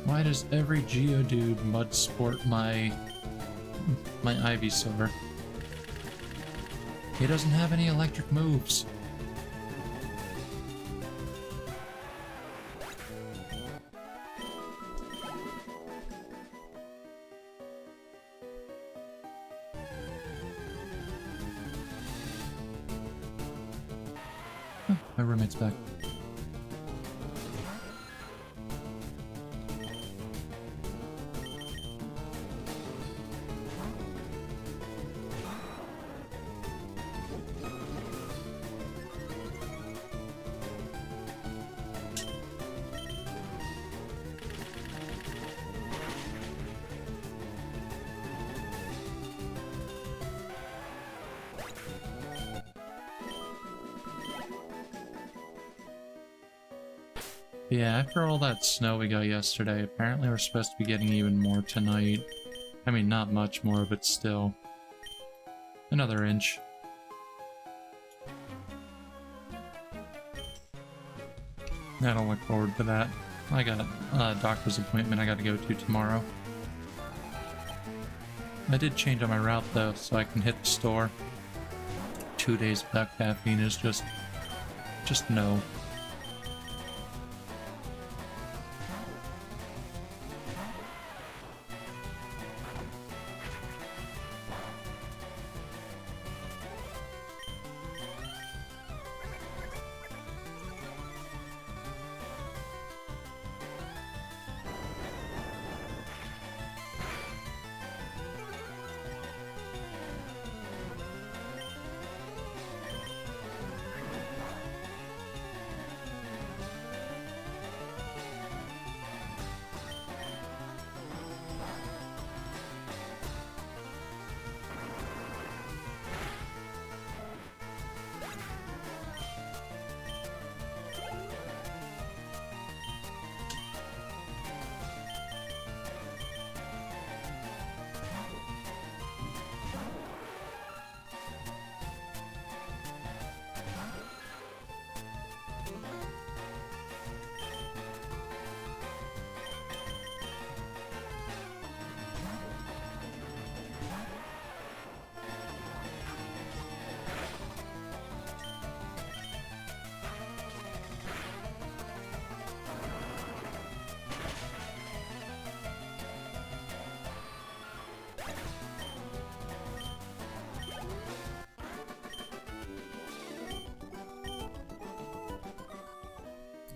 Why does every Geodude mud sport my Ivysaur? He doesn't have any electric moves. Oh, my roommate's back. Yeah, after all that snow we got yesterday, apparently we're supposed to be getting even more tonight. I mean, not much more, but still. Another inch. I don't look forward to that. I got a doctor's appointment I gotta go to tomorrow. I did change on my route though, so I can hit the store. 2 days without caffeine is just no.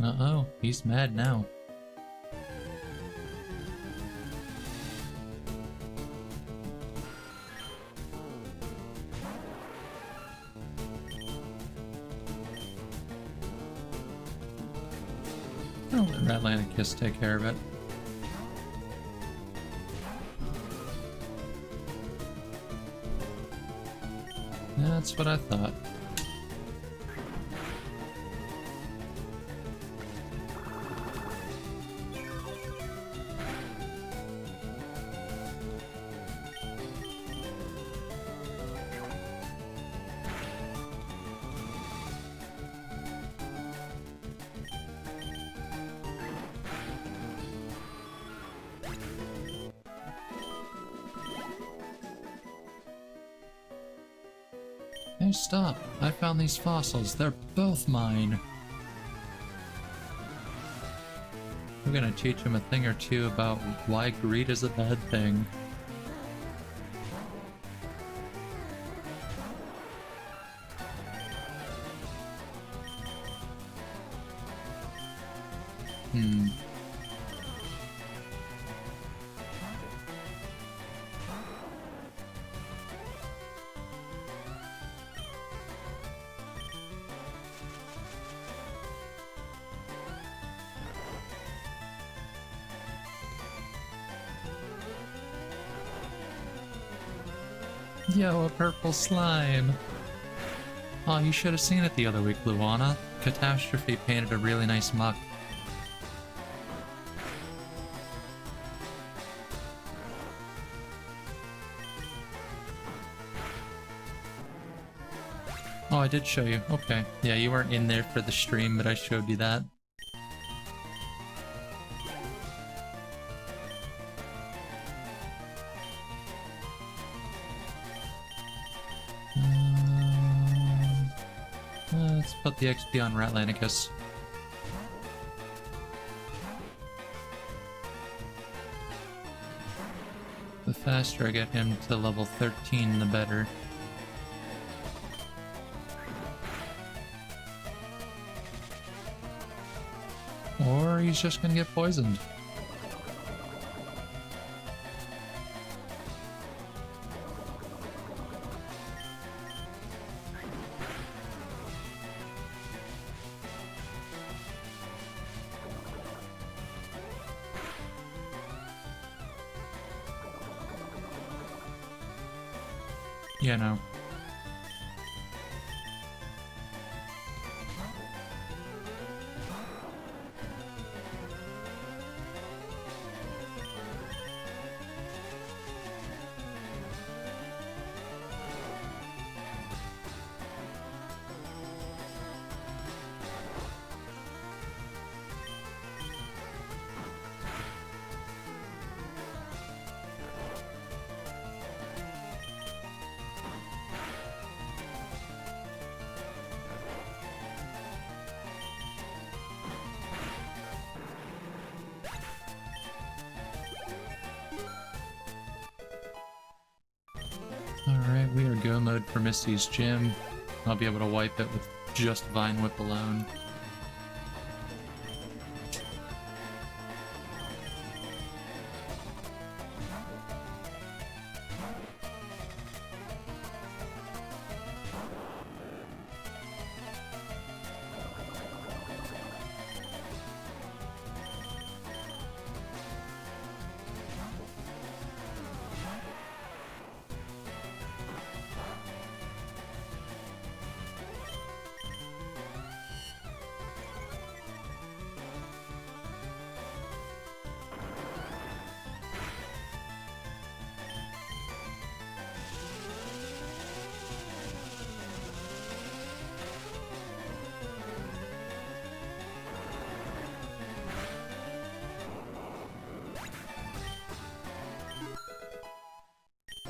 Uh-oh, he's mad now. I'll let Ratlanicus take care of it. That's what I thought. Hey, stop! I found these fossils. They're both mine. I'm gonna teach him a thing or two about why greed is a bad thing. Yo, a purple slime! Oh, you should have seen it the other week, Luana. Catastrophe painted a really nice muck. Oh, I did show you. Okay. Yeah, you weren't in there for the stream, but I showed you that. Let's put the XP on Ratlanicus. The faster I get him to level 13, the better. Or he's just gonna get poisoned. Yeah, no. Alright, we are go mode for Misty's gym. I'll be able to wipe it with just Vine Whip alone.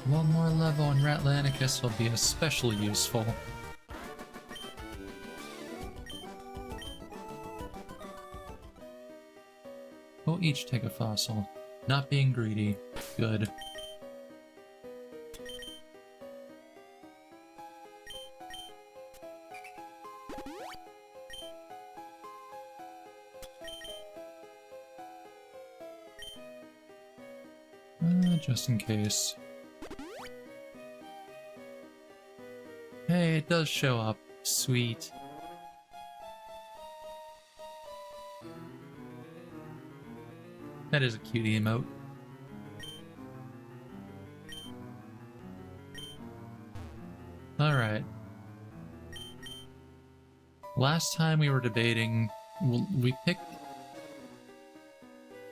One more level and Ratlanicus will be especially useful. We'll each take a fossil. Not being greedy. Good. Just in case. Hey, it does show up. Sweet. That is a cute emote. Alright. Last time we were debating... we picked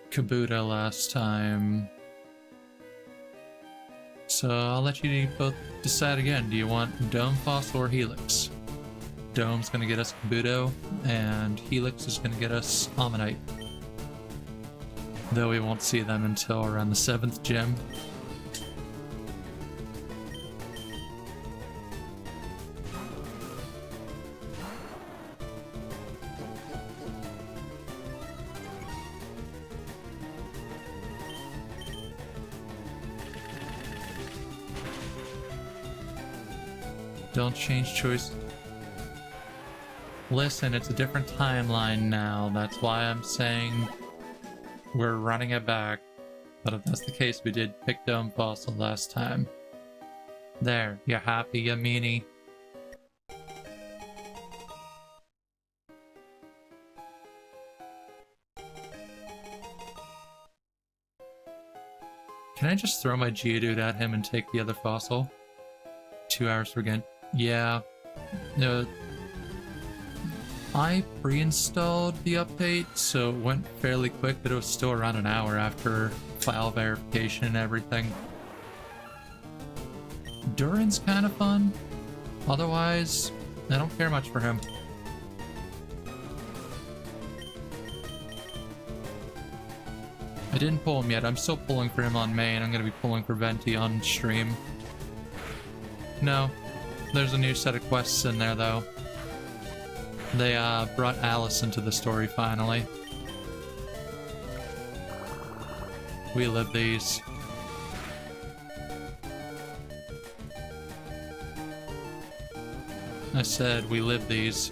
Kabuto last time. So I'll let you both decide again. Do you want Dome Fossil or Helix? Dome's gonna get us Kabuto, and Helix is gonna get us Ammonite. Though we won't see them until around the 7th gym. Don't change choice. Listen, it's a different timeline now. That's why I'm saying we're running it back. But if that's the case, we did pick Dome Fossil last time. There, you happy, you meanie? Can I just throw my Geodude at him and take the other fossil? 2 hours for again. Yeah. No. I pre-installed the update, so it went fairly quick, but it was still around an hour after file verification and everything. Durin's kind of fun. Otherwise, I don't care much for him. I didn't pull him yet. I'm still pulling for him on main. I'm going to be pulling for Venti on stream. No. There's a new set of quests in there, though. They brought Alice into the story, finally. We live these. I said we live these.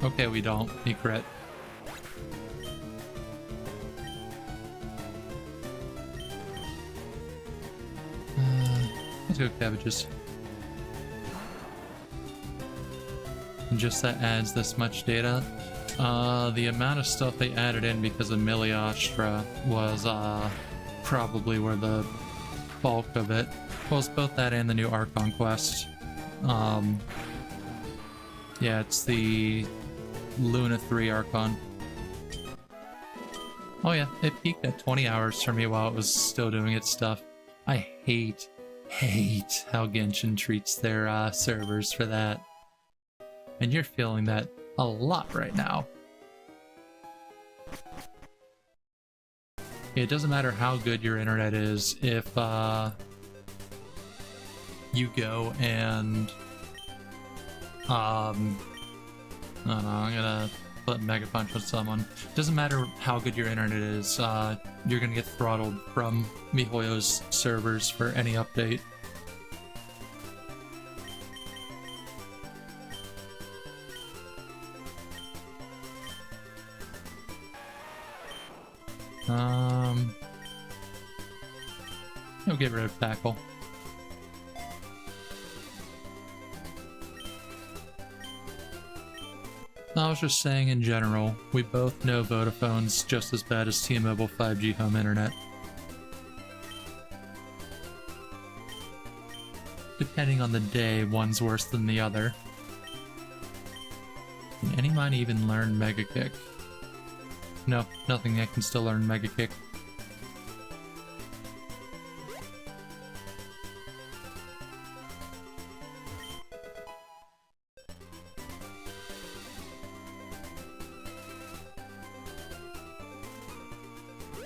Okay, we don't. He crit. Let's go cabbages. And just that adds this much data. The amount of stuff they added in because of Miliostra was probably where the bulk of it. Well, it's both that and the new Archon quest. Yeah, it's the Luna 3 Archon. Oh yeah, it peaked at 20 hours for me while it was still doing its stuff. I hate how Genshin treats their servers for that. And you're feeling that a lot right now. It doesn't matter how good your internet is, if you go and I don't know, I'm gonna put Mega Punch on someone. Doesn't matter how good your internet is, you're gonna get throttled from MiHoYo's servers for any update. I'll get rid of Tackle. I was just saying in general, we both know Vodafone's just as bad as T-Mobile 5G home internet. Depending on the day, one's worse than the other. Can anyone even learn Mega Kick? No, nothing. I can still learn Mega Kick.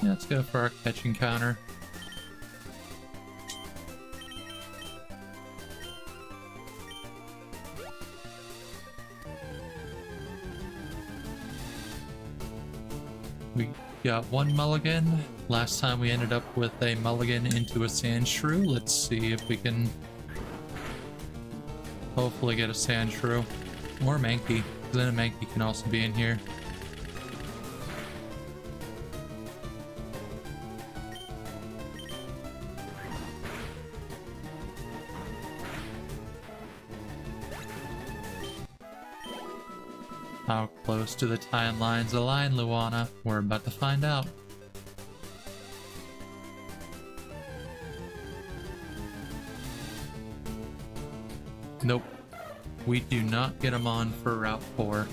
Yeah, let's go for our catch encounter. We got one mulligan. Last time we ended up with a mulligan into a Sandshrew. Let's see if we can hopefully get a Sandshrew. Or Mankey. Then a Mankey can also be in here. How close to the timelines align, Luana? We're about to find out. Nope. We do not get them on for Route 4.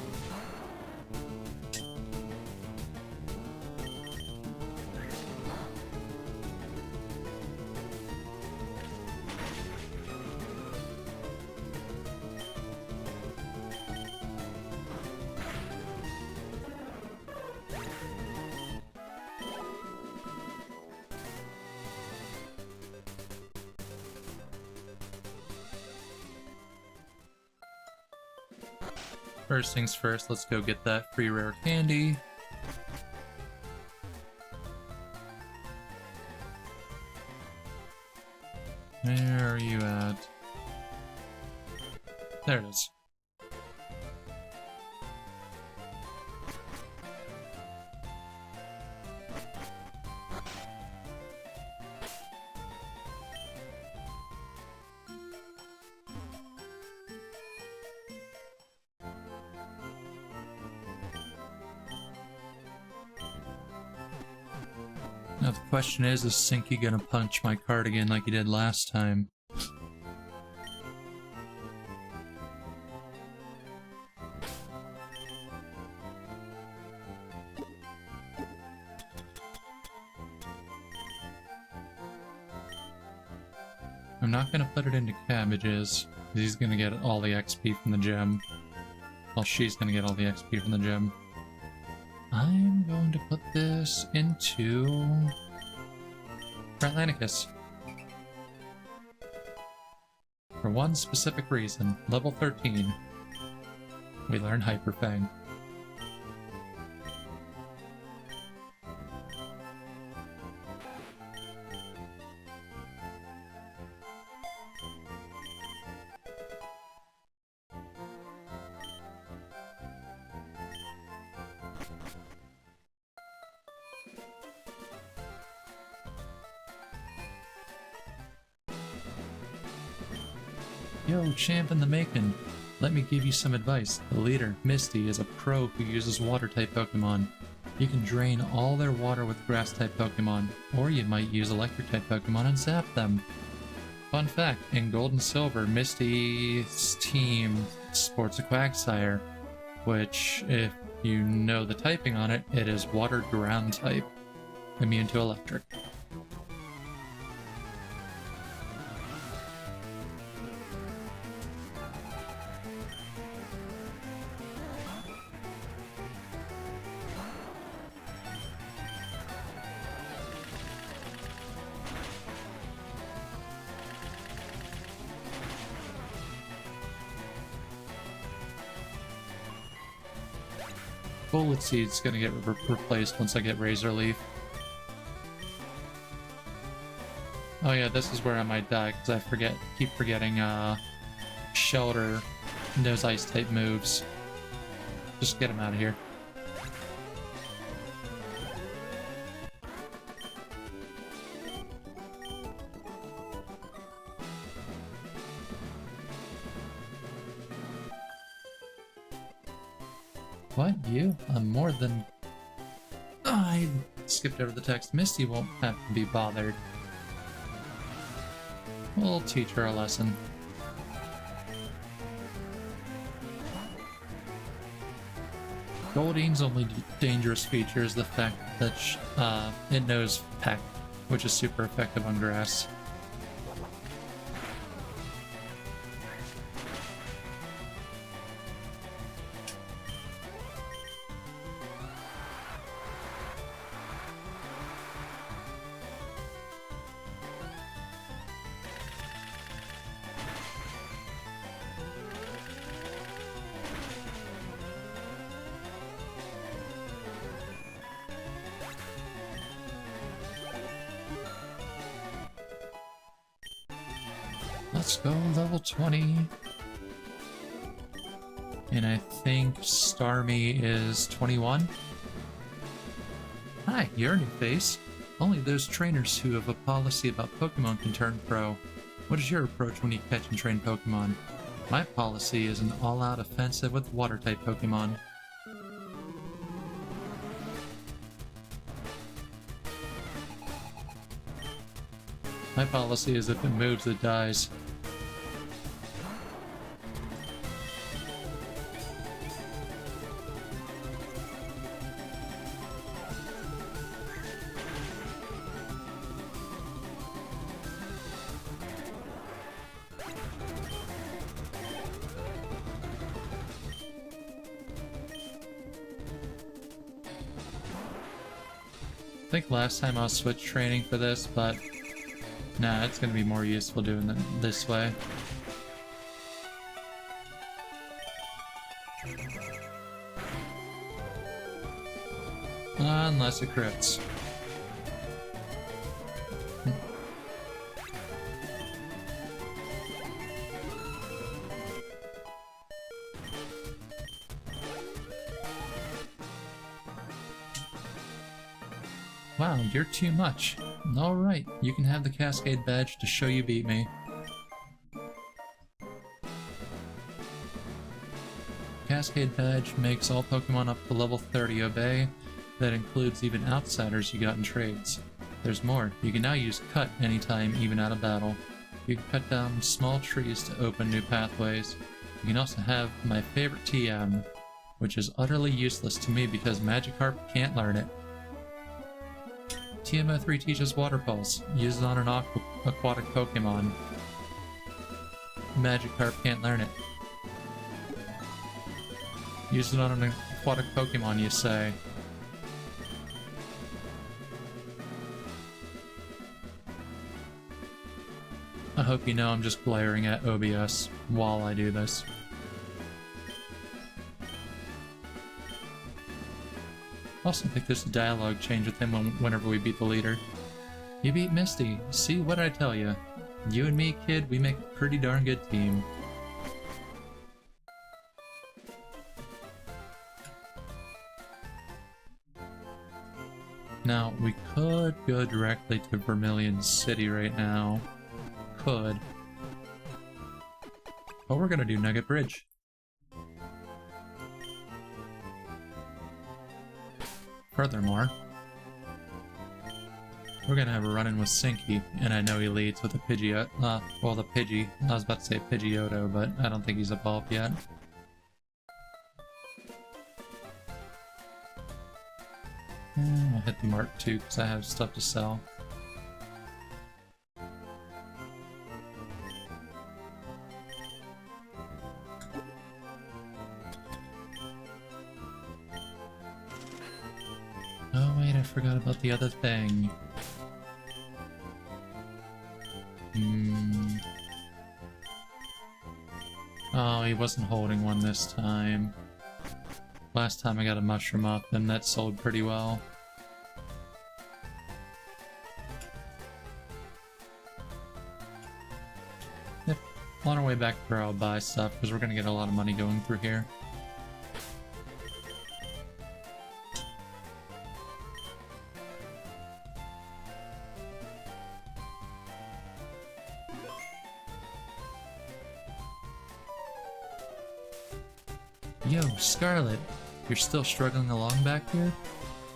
First things first, let's go get that free rare candy. Where are you at? There it is. Now the question is Sinky gonna punch my card again like he did last time? I'm not gonna put it into cabbages. He's gonna get all the XP from the gem. Well, she's gonna get all the XP from the gem. I'm going to put this into Atlanticus. For one specific reason. Level 13. We learn Hyper Fang. Yo, champ in the making. Let me give you some advice. The leader, Misty, is a pro who uses water-type Pokemon. You can drain all their water with grass-type Pokemon, or you might use electric-type Pokemon and zap them. Fun fact, in Gold and Silver, Misty's team sports a Quagsire, which, if you know the typing on it, it is water-ground type, immune to electric. Bullet Seed's gonna get replaced once I get Razor Leaf. Oh yeah, this is where I might die, because I keep forgetting, Shelter knows Ice-type moves. Just get him out of here. What? You? I'm more than... Oh, I skipped over the text. Misty won't have to be bothered. We'll teach her a lesson. Goldine's only dangerous feature is the fact that it knows Peck, which is super effective on grass. Let's go level 20. And I think Starmie is 21. Hi, you're a new face. Only those trainers who have a policy about Pokemon can turn pro. What is your approach when you catch and train Pokemon? My policy is an all-out offensive with water-type Pokemon. My policy is if it moves, it dies. I think last time I was switch training for this, but nah, it's gonna be more useful doing it this way. Unless it crits. Wow, you're too much. Alright, you can have the Cascade badge to show you beat me. Cascade badge makes all Pokemon up to level 30 obey. That includes even outsiders you got in trades. There's more. You can now use Cut anytime, even out of battle. You can cut down small trees to open new pathways. You can also have my favorite TM, which is utterly useless to me because Magikarp can't learn it. TM03 teaches Water Pulse. Use it on an aquatic Pokemon. Magikarp can't learn it. Use it on an aquatic Pokemon, you say. I hope you know I'm just glaring at OBS while I do this. I also think there's a dialogue change with him whenever we beat the leader. You beat Misty. See what I tell you. You and me, kid, we make a pretty darn good team. Now, we could go directly to Vermilion City right now. Could. But we're gonna do Nugget Bridge. Furthermore, we're gonna have a run-in with Sinky, and I know he leads with a Pidgeot, well, the Pidgey. I was about to say Pidgeotto, but I don't think he's evolved yet. I'll hit the Mark 2 because I have stuff to sell. Oh wait, I forgot about the other thing. Oh, he wasn't holding one this time. Last time I got a mushroom off him, that sold pretty well. Yep, on our way back through I'll buy stuff, because we're gonna get a lot of money going through here. Yo, Scarlet, you're still struggling along back here?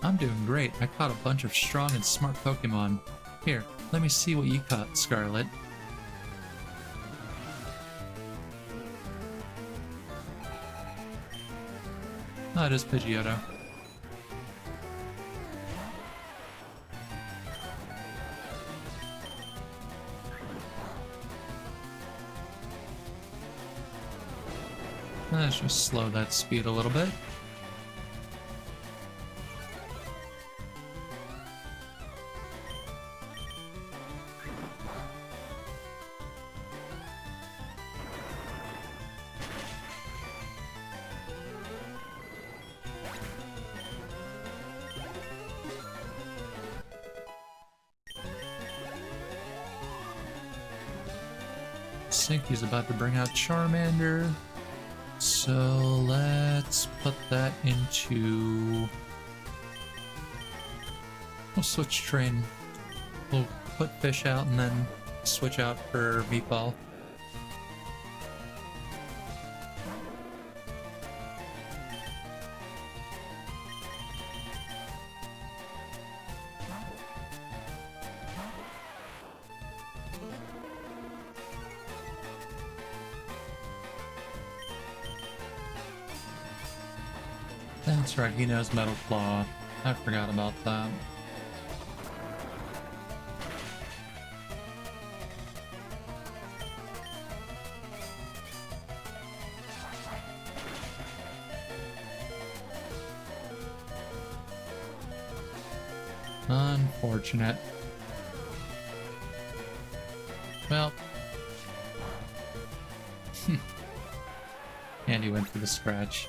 I'm doing great. I caught a bunch of strong and smart Pokemon. Here, let me see what you caught, Scarlet. Oh, it is Pidgeotto. Let's just slow that speed a little bit. Sinky's about to bring out Charmander. So let's put that into... We'll switch train. We'll put Fish out and then switch out for Meatball. That's right, he knows Metal Claw. I forgot about that. Unfortunate. Well. And he went for the scratch.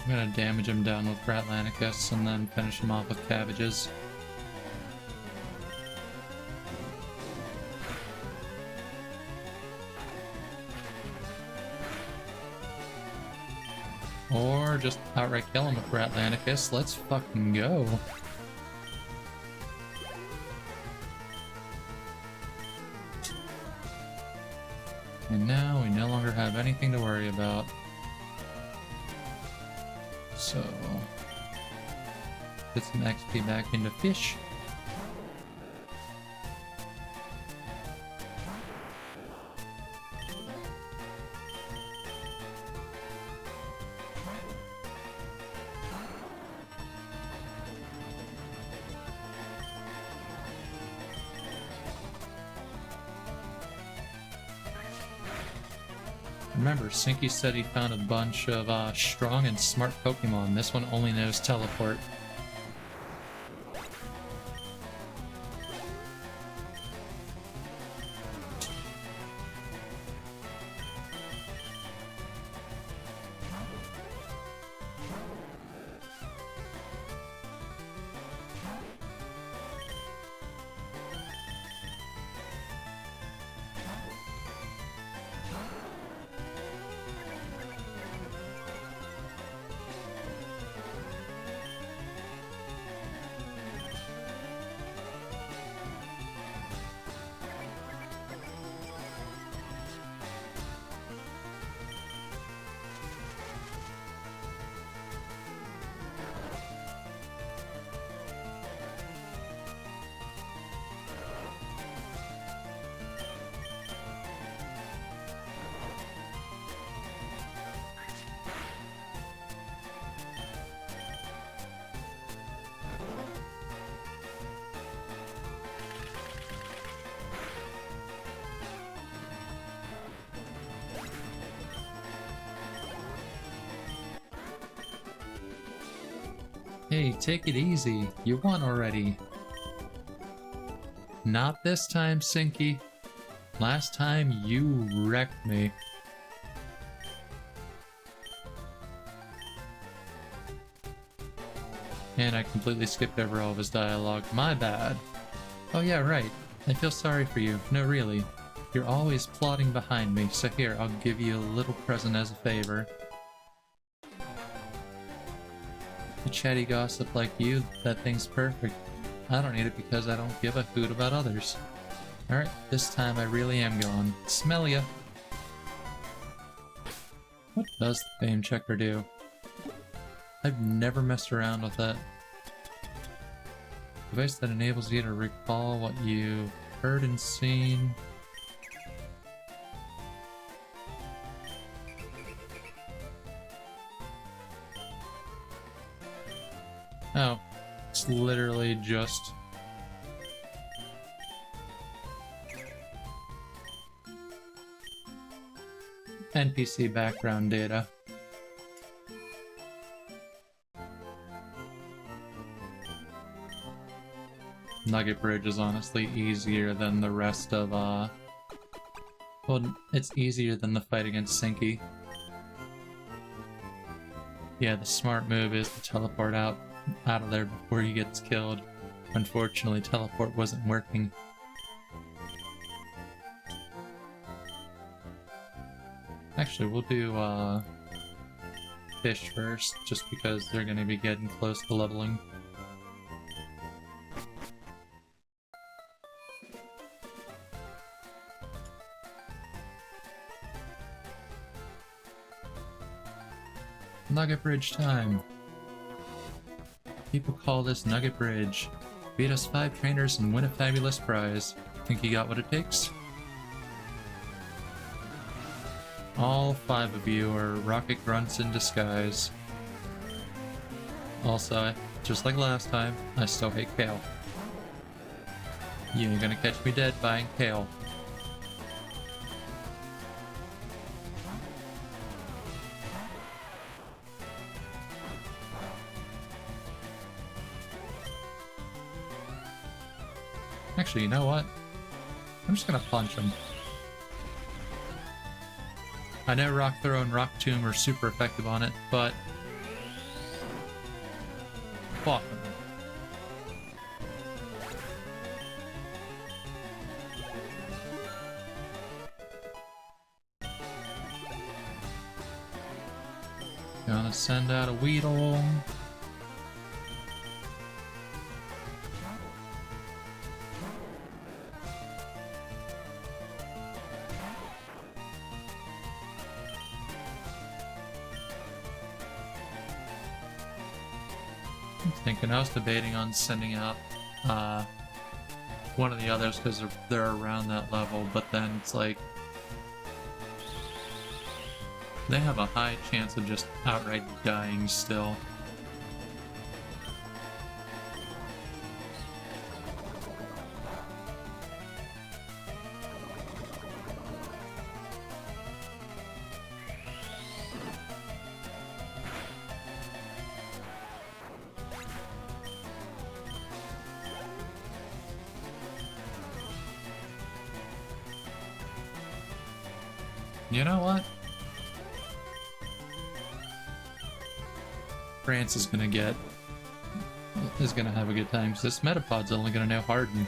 I'm gonna damage him down with Ratlanicus and then finish him off with Cabbages. Or just outright kill him for Atlanticus. Let's fucking go. And now we no longer have anything to worry about. So, put some XP back into fish. Remember, Sinky said he found a bunch of strong and smart Pokemon. This one only knows Teleport. Hey, take it easy. You won already. Not this time, Sinky. Last time you wrecked me. And I completely skipped over all of his dialogue. My bad. Oh yeah, right. I feel sorry for you. No, really. You're always plotting behind me, so here, I'll give you a little present as a favor. A chatty gossip like you, that thing's perfect. I don't need it because I don't give a hoot about others. Alright, this time I really am gone. Smell ya! What does the fame checker do? I've never messed around with that. Device that enables you to recall what you heard and seen. Oh, it's literally just... NPC background data. Nugget Bridge is honestly easier than the rest of, well, it's easier than the fight against Sinky. Yeah, the smart move is to teleport out of there before he gets killed. Unfortunately, teleport wasn't working. Actually, we'll do, fish first, just because they're gonna be getting close to leveling. Nugget Bridge time! People call this Nugget Bridge. Beat us 5 trainers and win a fabulous prize. Think you got what it takes? All 5 of you are rocket grunts in disguise. Also, just like last time, I still hate kale. You ain't gonna catch me dead buying kale. Actually, you know what? I'm just gonna punch him. I know Rock Throw and Rock Tomb are super effective on it, but... fuck him. Gonna send out a Weedle. I was debating on sending out one of the others because they're around that level, but then it's like they have a high chance of just outright dying still. You know what? France is gonna have a good time because this Metapod's only gonna know Harden.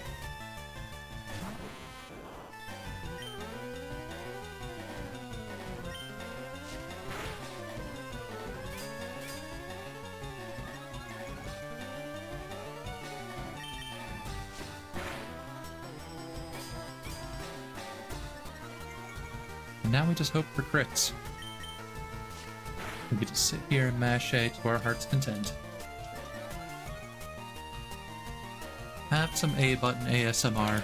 Now we just hope for crits. We get to sit here and mash A to our heart's content. Have some A button ASMR.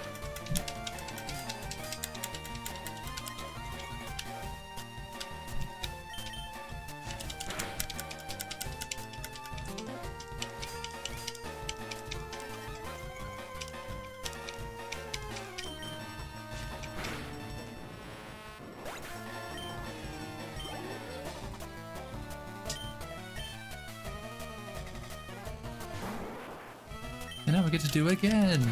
And now we get to do it again!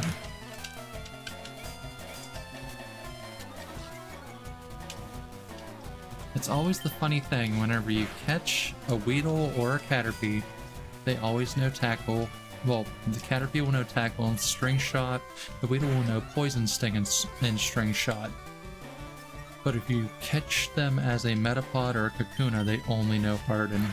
It's always the funny thing, whenever you catch a Weedle or a Caterpie, they always know Tackle. Well, the Caterpie will know Tackle and String Shot, the Weedle will know Poison Sting and String Shot. But if you catch them as a Metapod or a Kakuna, they only know Harden.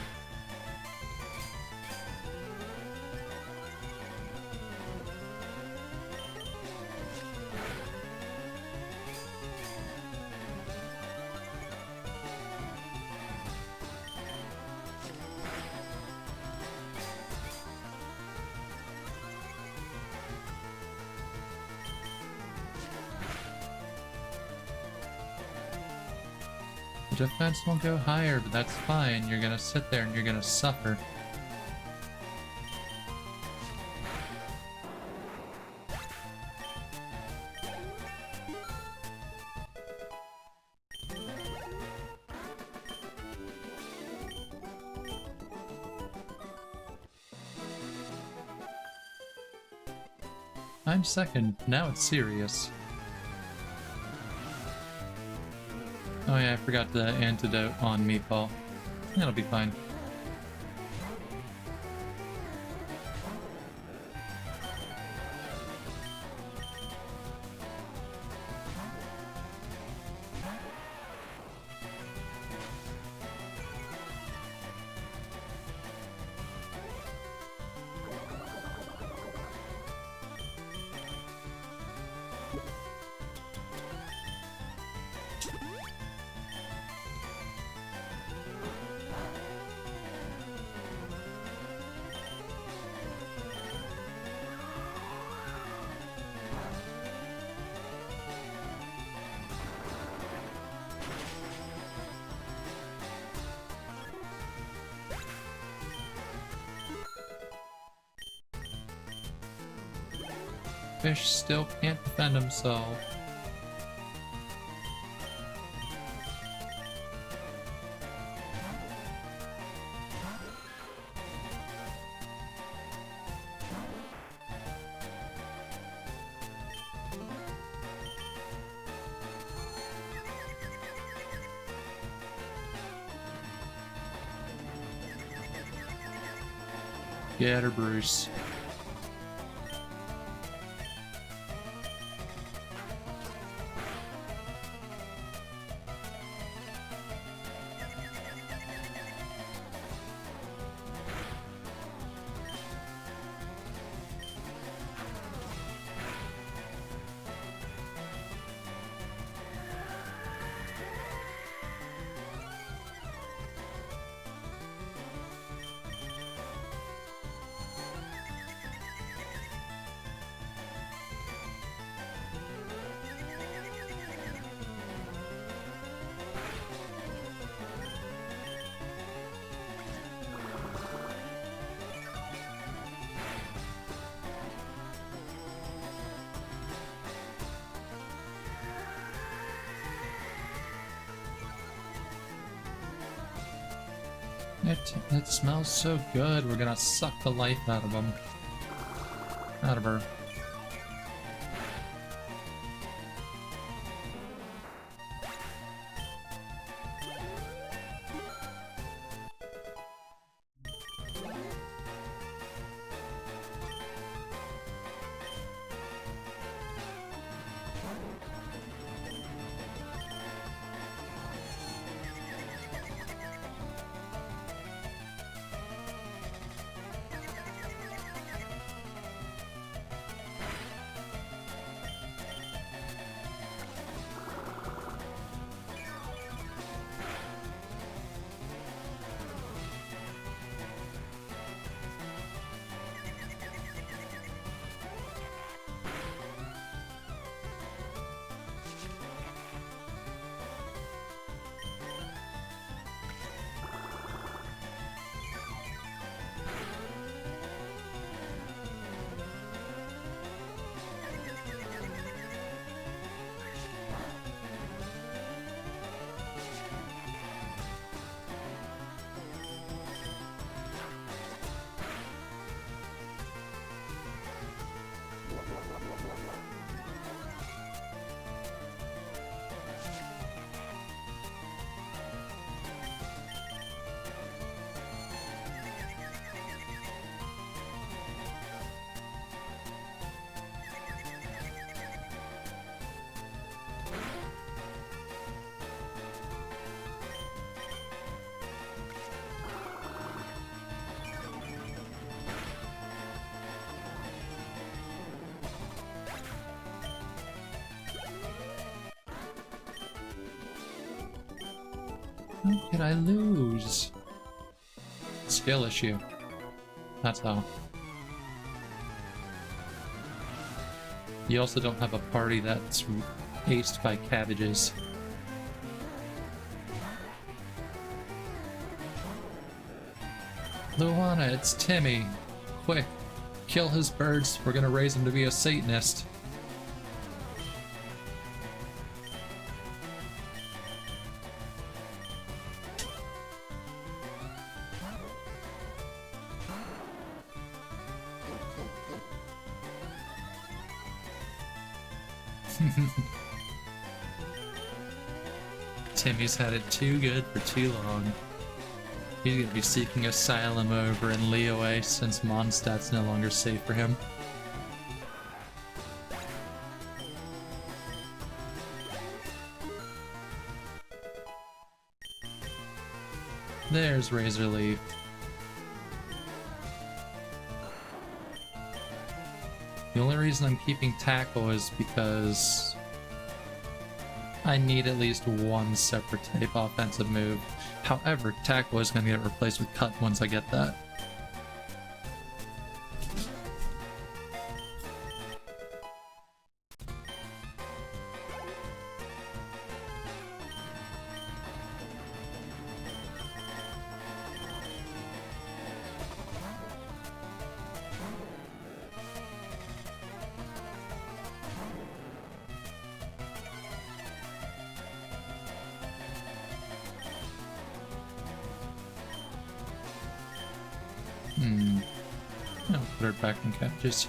Defense won't go higher, but that's fine. You're gonna sit there and you're gonna suffer. I'm second. Now it's serious. Oh yeah, I forgot the antidote on Meatball. That'll be fine. Fish still can't defend himself. Get her, Bruce. It smells so good. We're gonna suck the life out of him. Out of her. How could I lose? Skill issue. That's all. You also don't have a party that's aced by cabbages. Luana, it's Timmy. Quick, kill his birds. We're gonna raise him to be a Satanist. Timmy's had it too good for too long. He's gonna be seeking asylum over in Liyue since Mondstadt's no longer safe for him. There's Razorleaf. The only reason I'm keeping Tackle is because I need at least one separate type offensive move. However, Tackle is going to get replaced with Cut once I get that. I'll put her back in cabbages.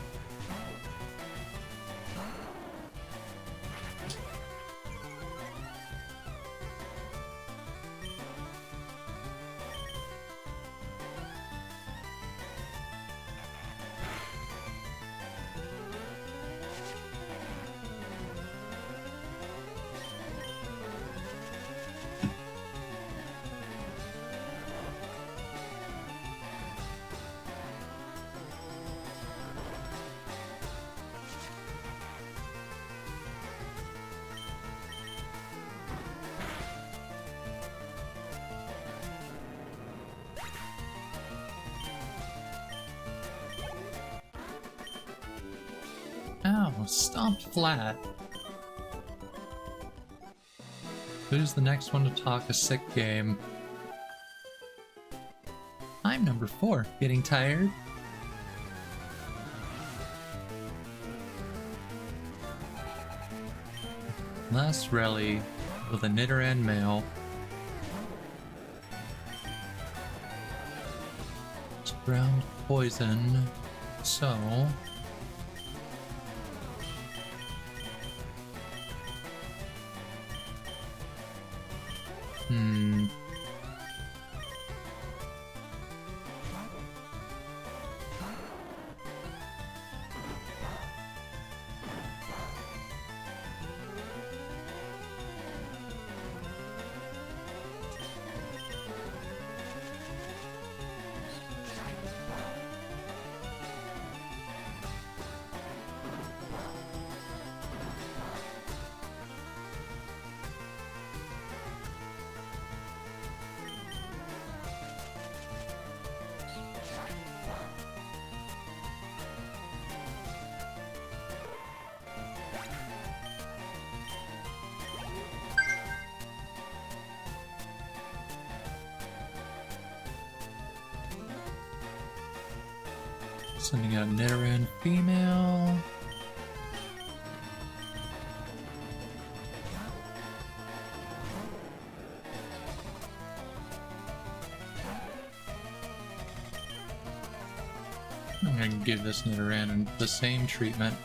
Ow, stomped flat. Who's the next one to talk a sick game? I'm number 4. Getting tired? Last rally with a Nidoran male. ground poison, so... Sending out Nidoran female. I'm gonna give this Nidoran the same treatment.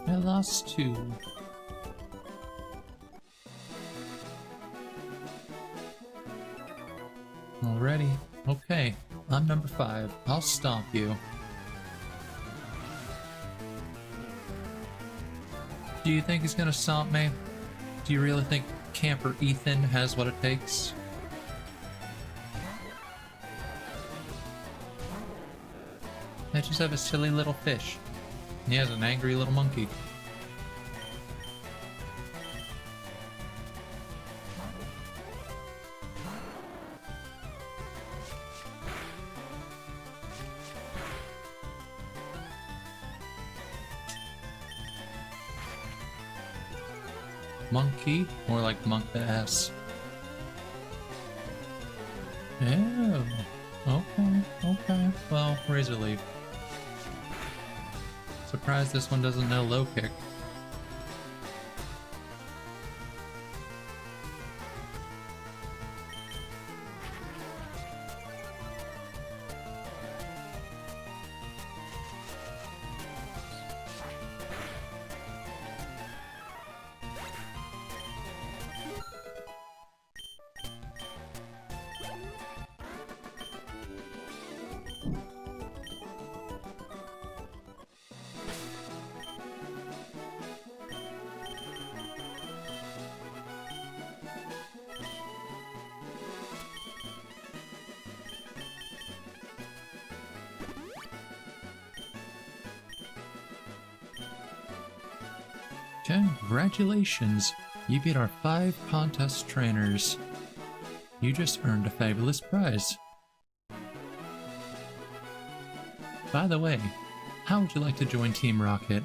I lost 2. Alrighty. Okay. I'm number 5. I'll stomp you. Do you think he's gonna stomp me? Do you really think Camper Ethan has what it takes? I just have a silly little fish. He has an angry little monkey. Monkey, more like monk the ass. Oh, okay. Well, Razor Leaf. Surprised this one doesn't know low kick. Congratulations! You beat our 5 contest trainers. You just earned a fabulous prize. By the way, how would you like to join Team Rocket?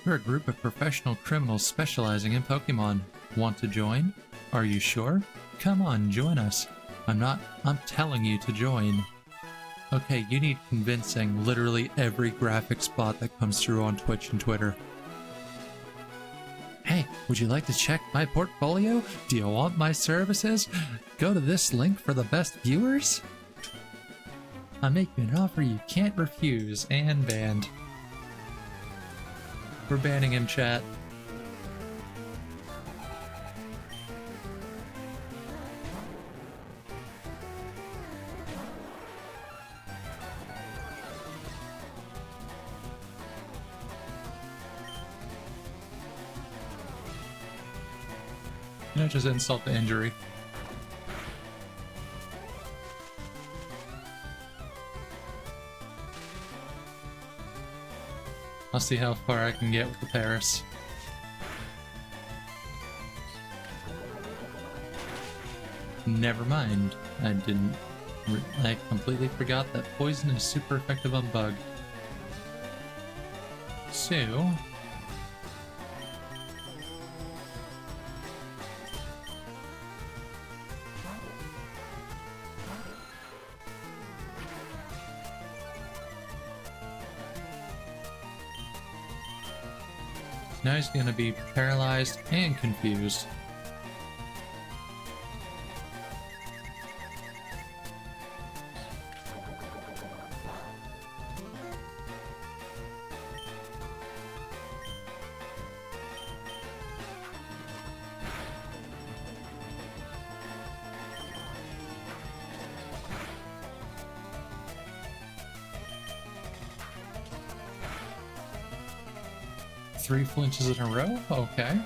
We're a group of professional criminals specializing in Pokemon. Want to join? Are you sure? Come on, join us. I'm telling you to join. Okay, you need convincing literally every graphics bot that comes through on Twitch and Twitter. Hey, would you like to check my portfolio? Do you want my services? Go to this link for the best viewers? I'm making an offer you can't refuse, and banned. We're banning him, chat. No, just insult to injury. I'll see how far I can get with the Paris. Never mind. I completely forgot that poison is super effective on bug. So... now he's gonna be paralyzed and confused. Three flinches in a row? Okay.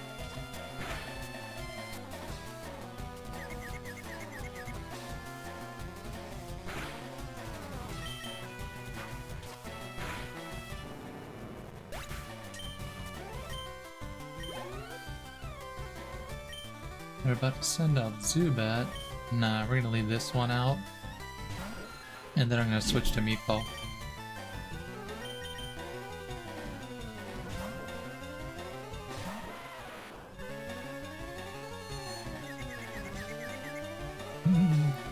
We're about to send out Zubat. Nah, we're gonna leave this one out. And then I'm gonna switch to Meatball.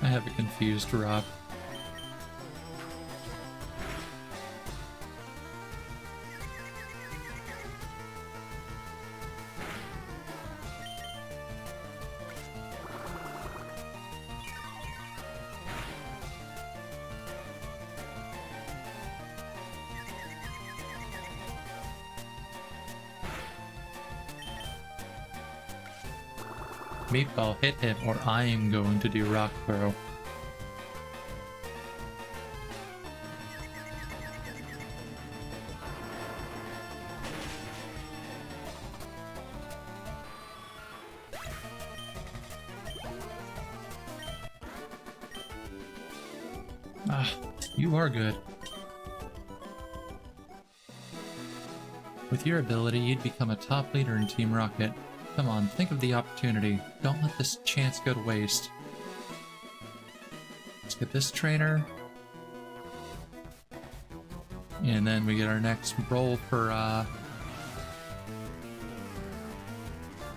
I have a confused Rock. Meatball, hit him, or I am going to do Rock Throw. Ah, you are good. With your ability, you'd become a top leader in Team Rocket. Come on, think of the opportunity. Don't let this chance go to waste. Let's get this trainer. And then we get our next roll for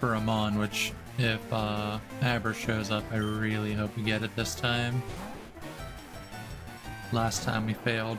Amon, which if Aber shows up, I really hope we get it this time. Last time we failed.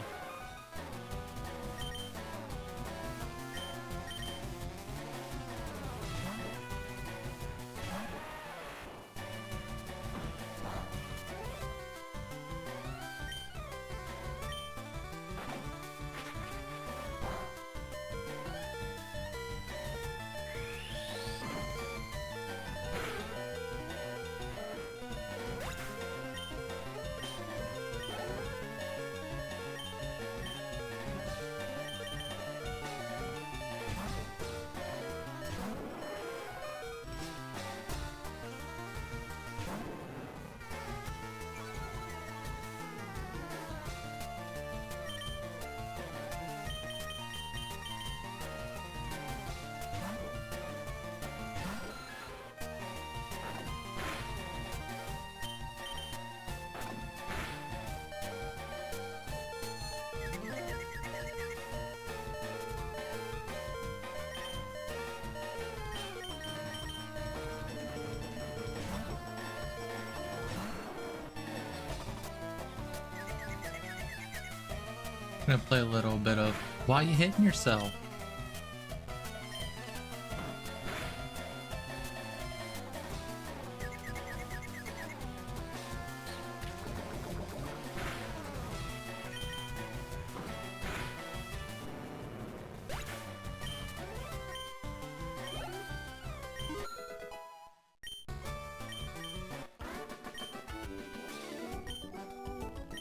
I'm gonna play a little bit of why you hitting yourself.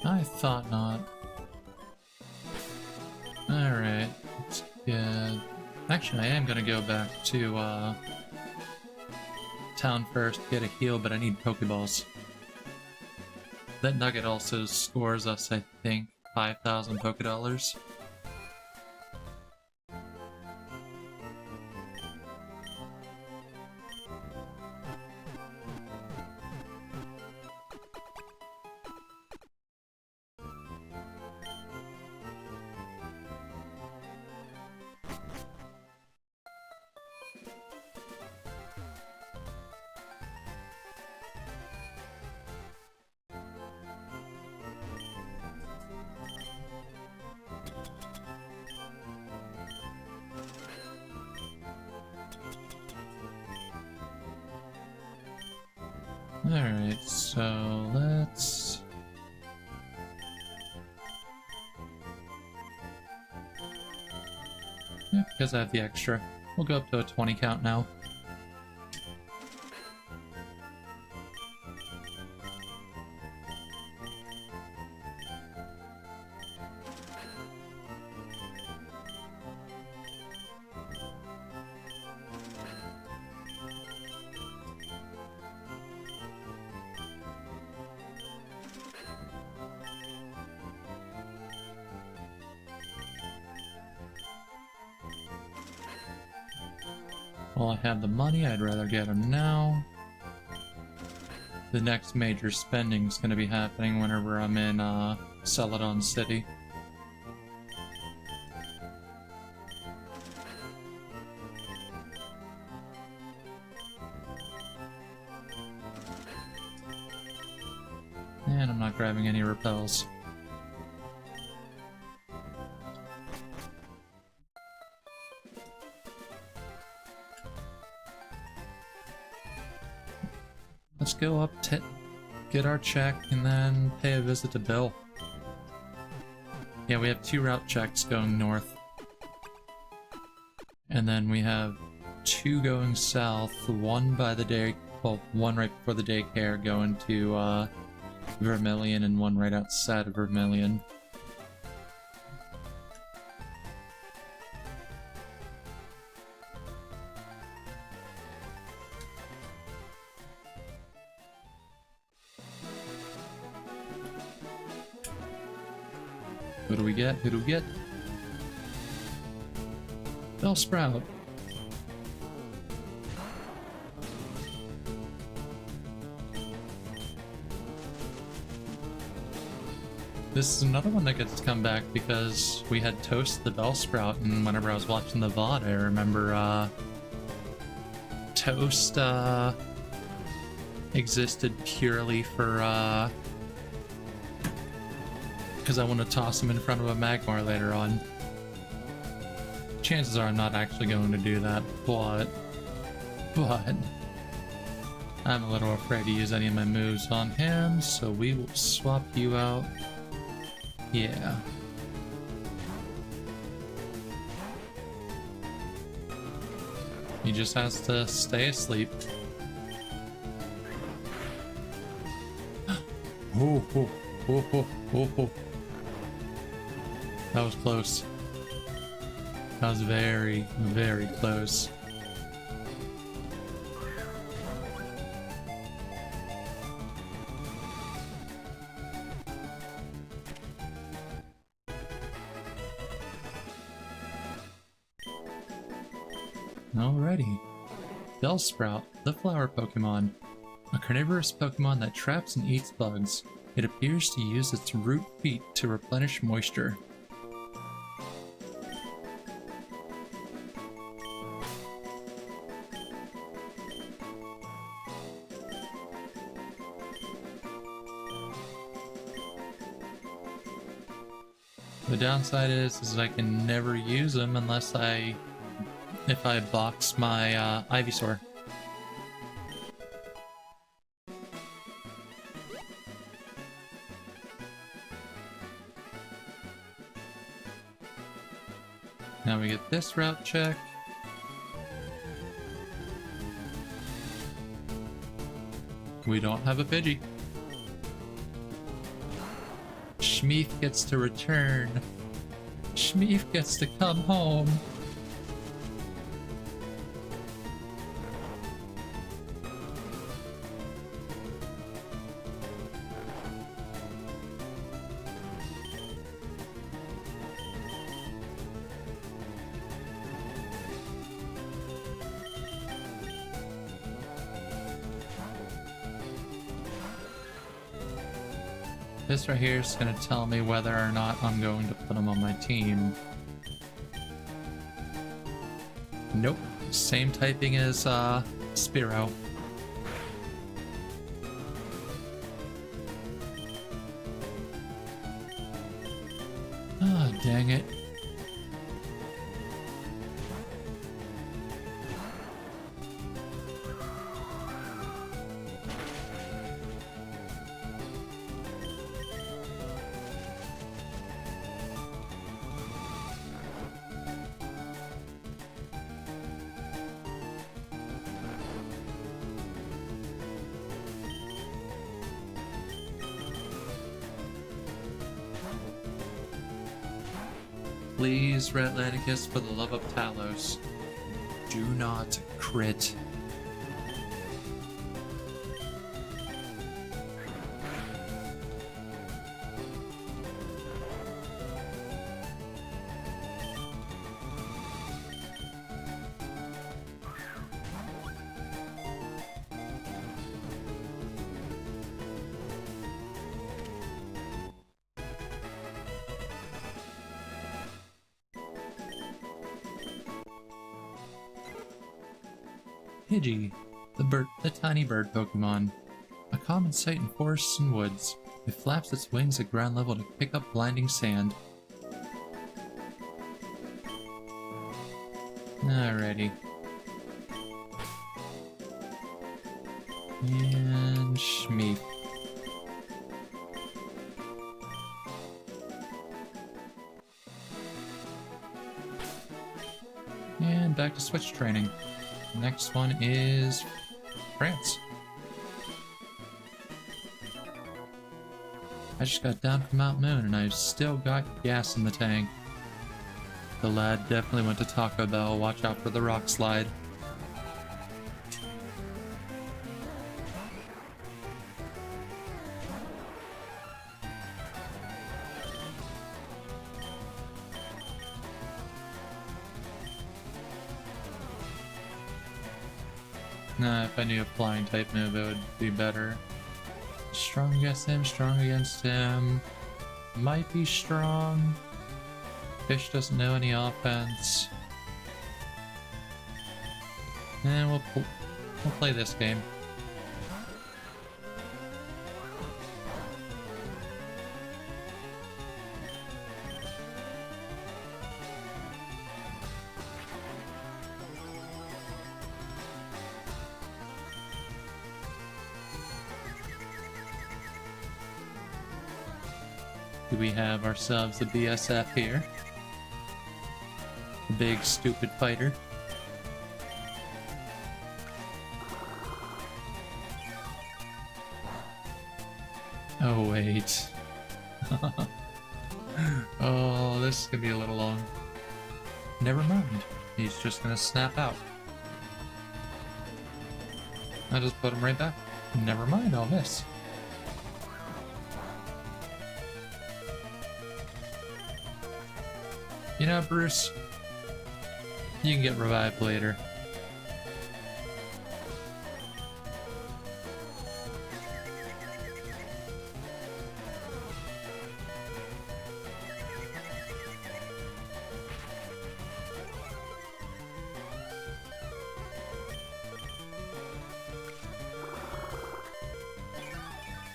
I thought not. Alright, let's get... Actually, I am gonna go back to, town first, get a heal, but I need Pokeballs. That nugget also scores us, I think, 5,000 Pokedollars. Alright, so let's... Yeah, because I have the extra. We'll go up to a 20 count now. While I have the money, I'd rather get them now. The next major spending is going to be happening whenever I'm in Celadon City. And I'm not grabbing any repels. Let's go up to get our check and then pay a visit to Bill. Yeah, we have 2 route checks going north. And then we have 2 going south, one by the day, well, one right before the daycare going to Vermilion and one right outside of Vermilion. Who do we get? Who do we get? Bellsprout. This is another one that gets to come back because we had Toast the Bellsprout, and whenever I was watching the VOD, I remember Toast existed purely for because I want to toss him in front of a Magmar later on. Chances are I'm not actually going to do that, but I'm a little afraid to use any of my moves on him, so we will swap you out. Yeah. He just has to stay asleep. Oh, oh, oh, oh, oh, oh. That was close. That was very, very close. Alrighty. Bellsprout, the flower Pokemon. A carnivorous Pokemon that traps and eats bugs. It appears to use its root feet to replenish moisture. The downside is I can never use them unless if I box my Ivysaur. Now we get this route check. We don't have a Pidgey. Schmeef gets to return. Schmeef gets to come home. This right here is going to tell me whether or not I'm going to put him on my team. Nope. Same typing as Spiro. Ah, dang it. Please, Redlaticus, for the love of Talos, do not crit. Pidgey, the tiny bird Pokemon. A common sight in forests and woods. It flaps its wings at ground level to pick up blinding sand. Alrighty. And Shmeep. And back to Switch training. Next one is France. I just got down from Mount Moon and I've still got gas in the tank. The lad definitely went to Taco Bell. Watch out for the rock slide. Nah, if I knew a flying type move, it would be better. Strong against him, strong against him. Might be strong. Fish doesn't know any offense. And we'll play this game. We have ourselves the BSF here. The big stupid fighter. Oh wait. Oh, this is gonna be a little long. Never mind. He's just gonna snap out. I'll just put him right back. Never mind, I'll miss. You know, Bruce, you can get revived later.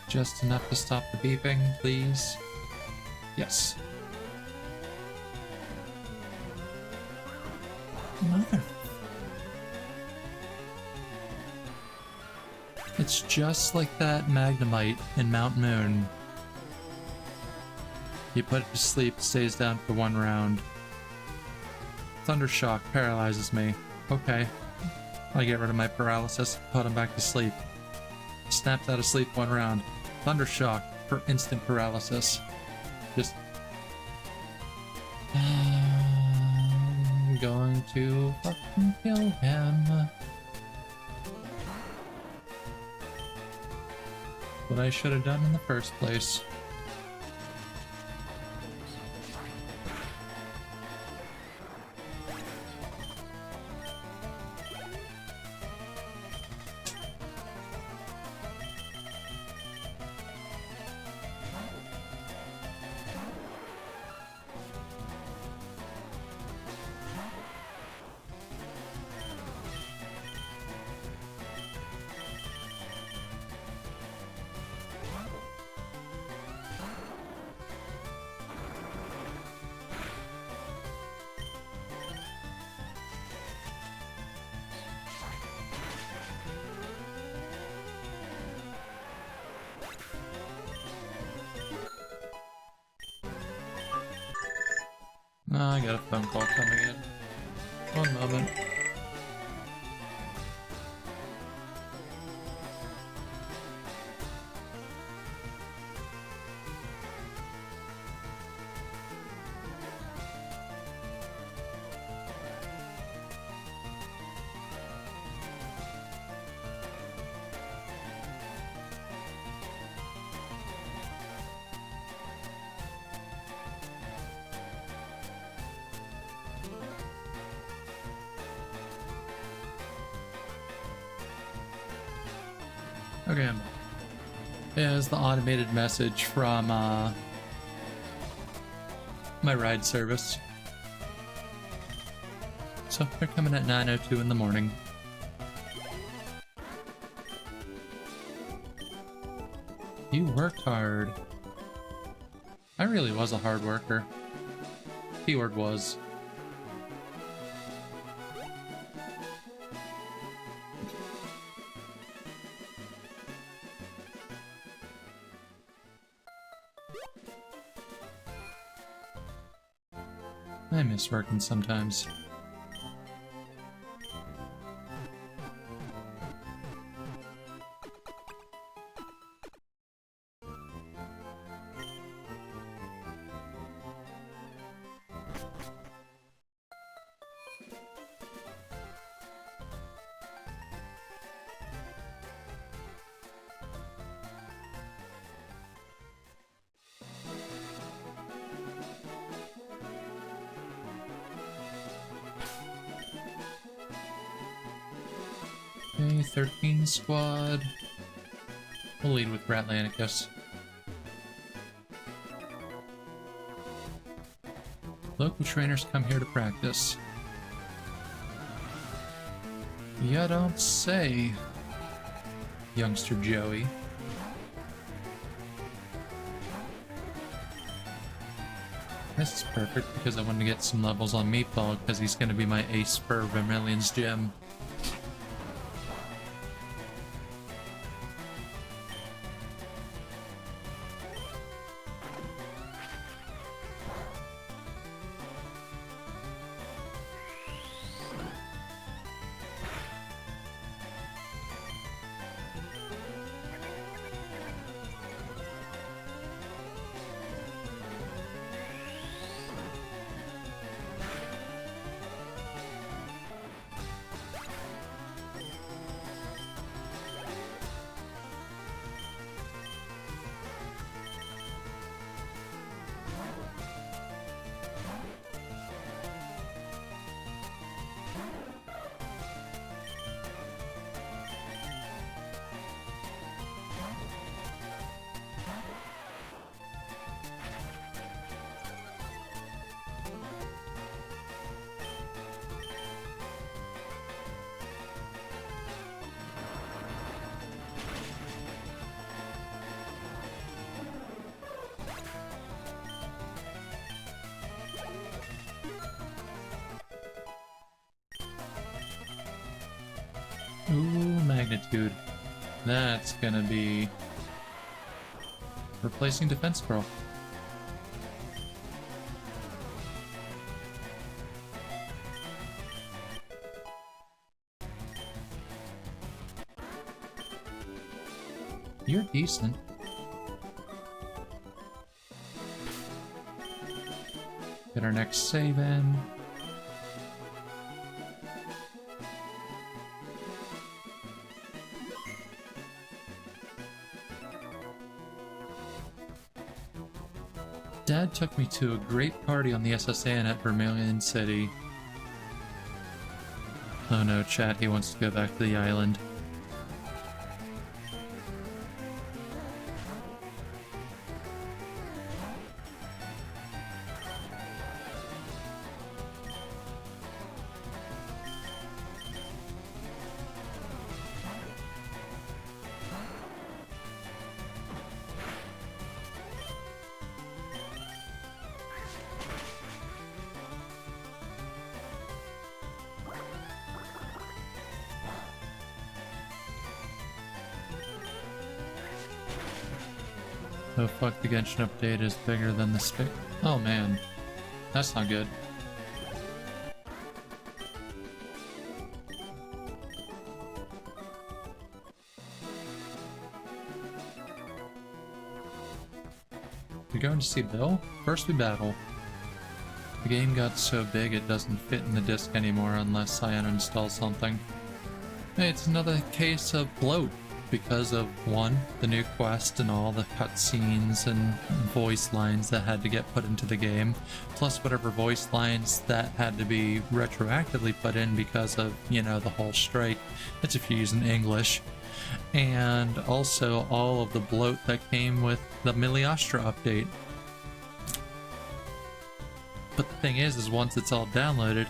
Just enough to stop the beeping, please. Yes. Mother. It's just like that Magnemite in Mount Moon. You put it to sleep, it stays down for 1 round. Thundershock paralyzes me. Okay. I get rid of my paralysis, put him back to sleep. Snaps out of sleep 1 round. Thundershock for instant paralysis. Just... I'm going to fucking kill him. What I should have done in the first place. I got a phone call coming in. One moment. Okay, I'm back. There's the automated message from my ride service. So they're coming at 9:02 in the morning. You worked hard. I really was a hard worker. Keyword was. I miss working sometimes. Okay, 13 squad. We'll lead with Ratlanicus. Local trainers come here to practice. You don't say, youngster Joey. This is perfect because I wanted to get some levels on Meatball because he's going to be my ace for Vermilion's gym. Ooh, magnitude. That's gonna be replacing defense scroll. You're decent. Get our next save in. Dad took me to a great party on the SSN at Vermilion City. Oh no, chat, he wants to go back to the island. Oh fuck, the Genshin update is bigger than the stick. Oh man, that's not good. You're going to see Bill? First we battle. The game got so big it doesn't fit in the disc anymore unless I uninstall something. It's another case of bloat because of, one, the new quest and all the cutscenes and voice lines that had to get put into the game, plus whatever voice lines that had to be retroactively put in because of, you know, the whole strike. It's if you're using English. And also all of the bloat that came with the Miliastra update. But the thing is once it's all downloaded,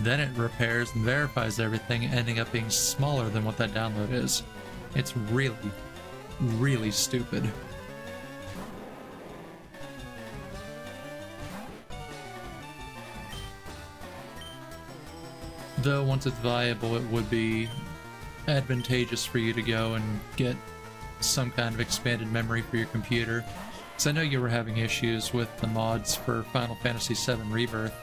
then it repairs and verifies everything, ending up being smaller than what that download is. It's really, really stupid. Though once it's viable, it would be advantageous for you to go and get some kind of expanded memory for your computer. Because I know you were having issues with the mods for Final Fantasy VII Rebirth.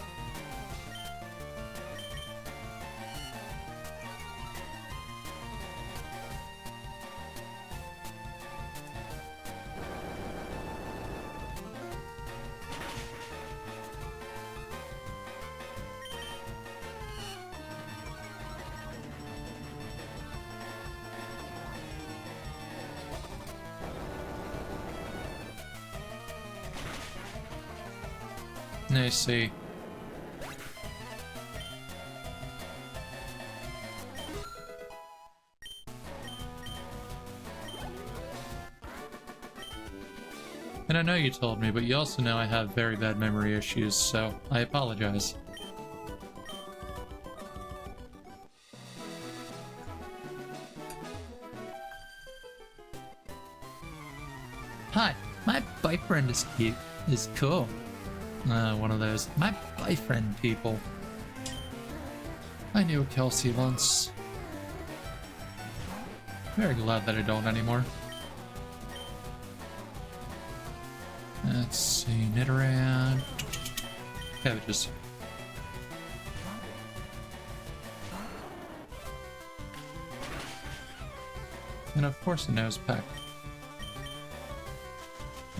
I see. And I know you told me, but you also know I have very bad memory issues, so I apologize. Hi, my boyfriend is cute. Is cool. One of those my boyfriend people. I knew Kelsey once. Very glad that I don't anymore. Let's see, Nidoran. Cabbages. And of course a nose peck.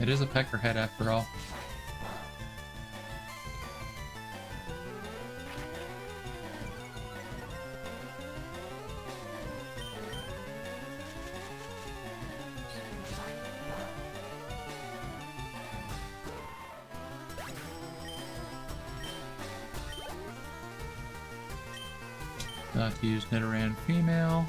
It is a peckerhead after all. Got to use Nidoran female.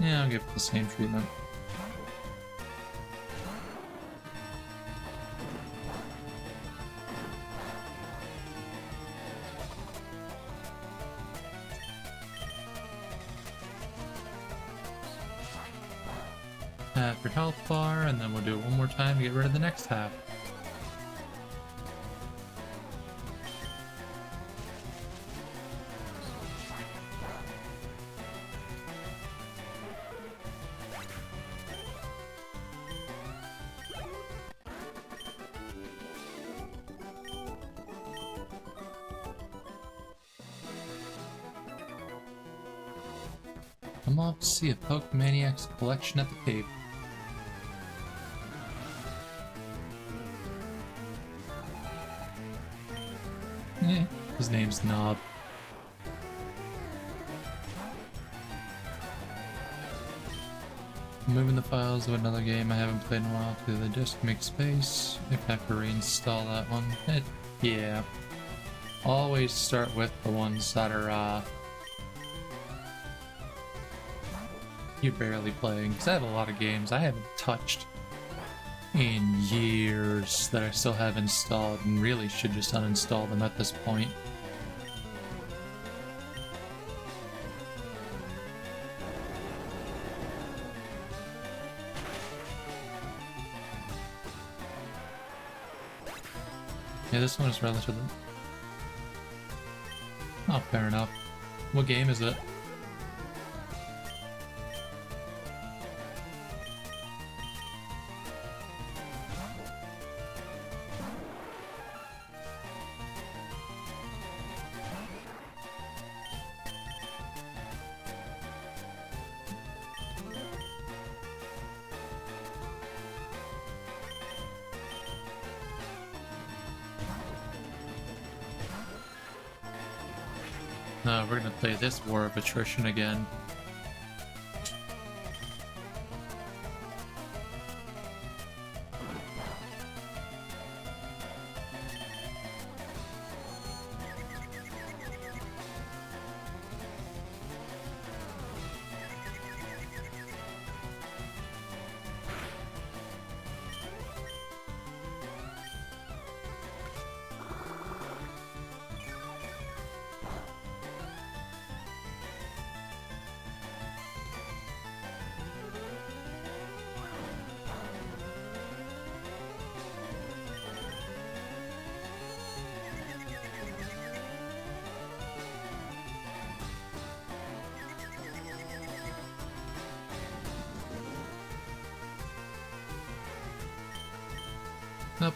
Yeah, I'll give it the same treatment. Half your health bar, and then we'll do it one more time to get rid of the next half. I'm off to see a Pokemaniac's collection at the cave. His name's Knob. Moving the files of another game I haven't played in a while to the disk, make space. If I have to reinstall that one, yeah. Always start with the ones that are you're barely playing, because I have a lot of games I haven't touched in years that I still have installed and really should just uninstall them at this point. Yeah, this one is relatively... Oh, fair enough. What game is it? We're gonna play this War of Attrition again. Nope,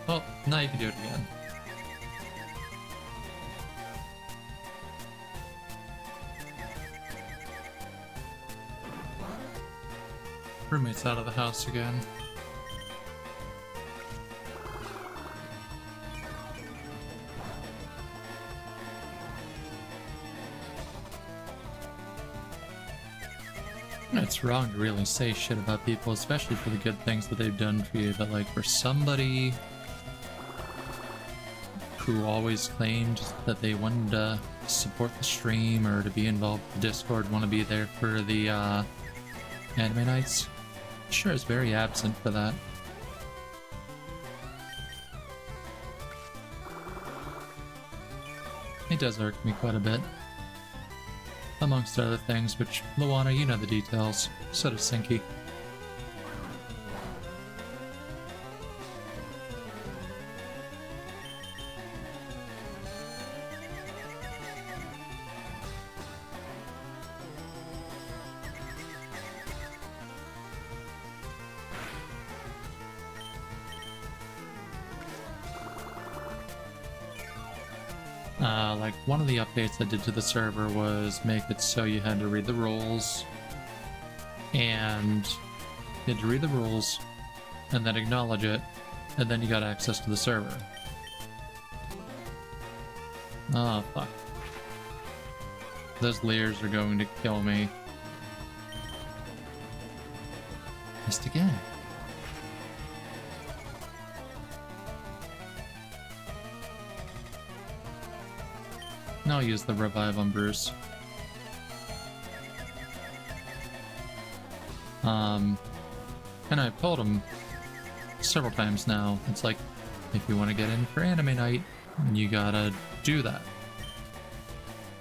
well, now you can do it again. Roommate's out of the house again. It's wrong to really say shit about people, especially for the good things that they've done for you, but like for somebody who always claimed that they wanted to support the stream or to be involved with the Discord, want to be there for the anime nights, sure is very absent for that. It does irk me quite a bit. Amongst other things, which, Luana, you know the details. So does Sinky. Like, one of the updates I did to the server was make it so you had to read the rules, and you had to read the rules, and then acknowledge it, and then you got access to the server. Oh, fuck. Those Leers are going to kill me. Missed again. I'll use the revive on Bruce. And I've told him several times now, it's like, if you want to get in for anime night, you gotta do that.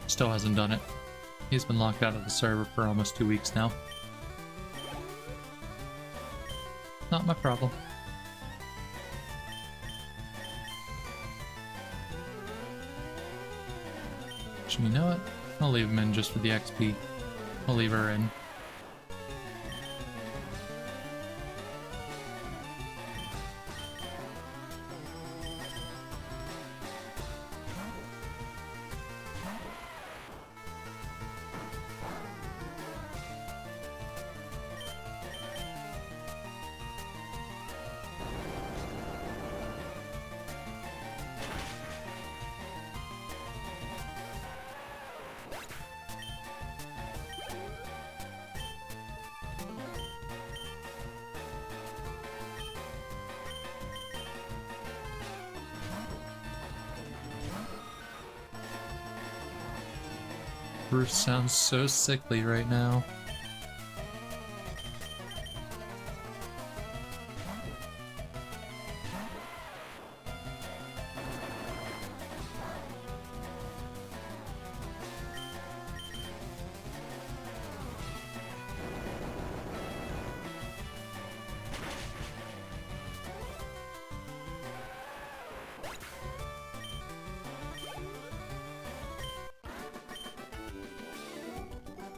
Still hasn't done it. He's been locked out of the server for almost 2 weeks now. Not my problem. You know what? I'll leave him in just for the XP. I'll leave her in. Bruce sounds so sickly right now.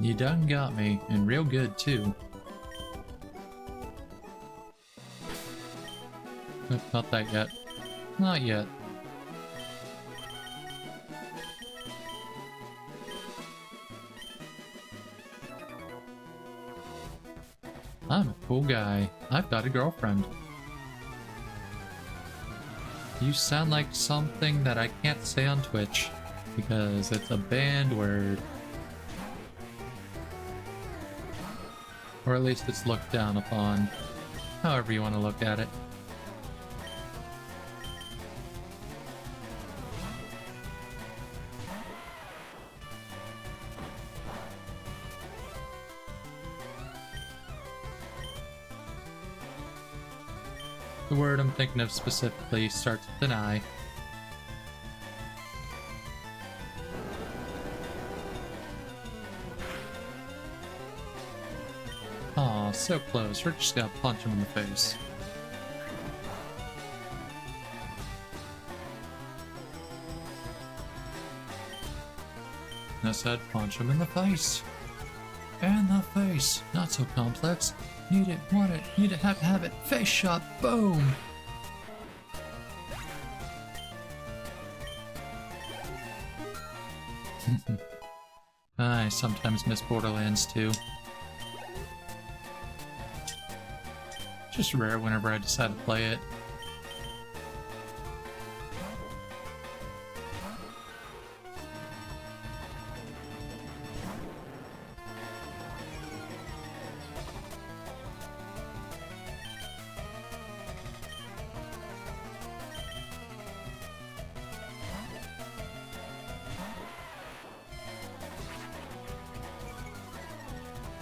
You done got me, and real good too. Nope, not that yet. Not yet. I'm a cool guy. I've got a girlfriend. You sound like something that I can't say on Twitch because it's a banned word. Or at least it's looked down upon. However you want to look at it. The word I'm thinking of specifically starts with an I. Aw, so close. We're just gonna punch him in the face. I said punch him in the face. In the face. Not so complex. Need it, want it, need it, have it. Face shot, boom! I sometimes miss Borderlands too. Just rare whenever I decide to play it.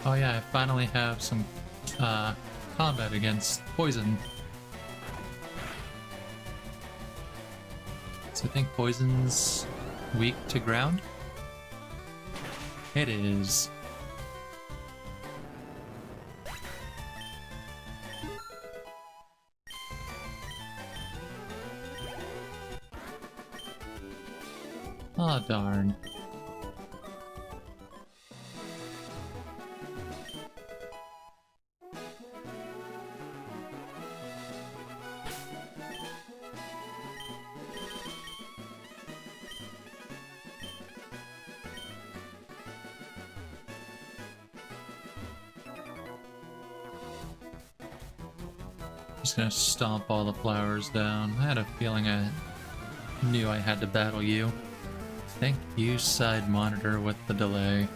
Oh yeah, I finally have some combat against poison. So I think poison's weak to ground? It is. Aw, darn. Just gonna stomp all the flowers down. I had a feeling I knew I had to battle you. Thank you, side monitor with the delay.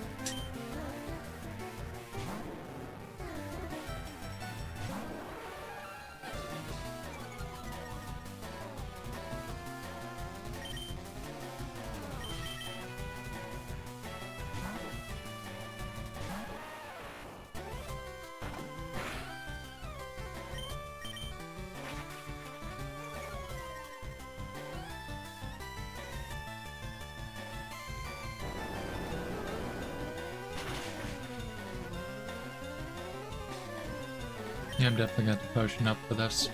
Yeah, I'm definitely got the potion up for this.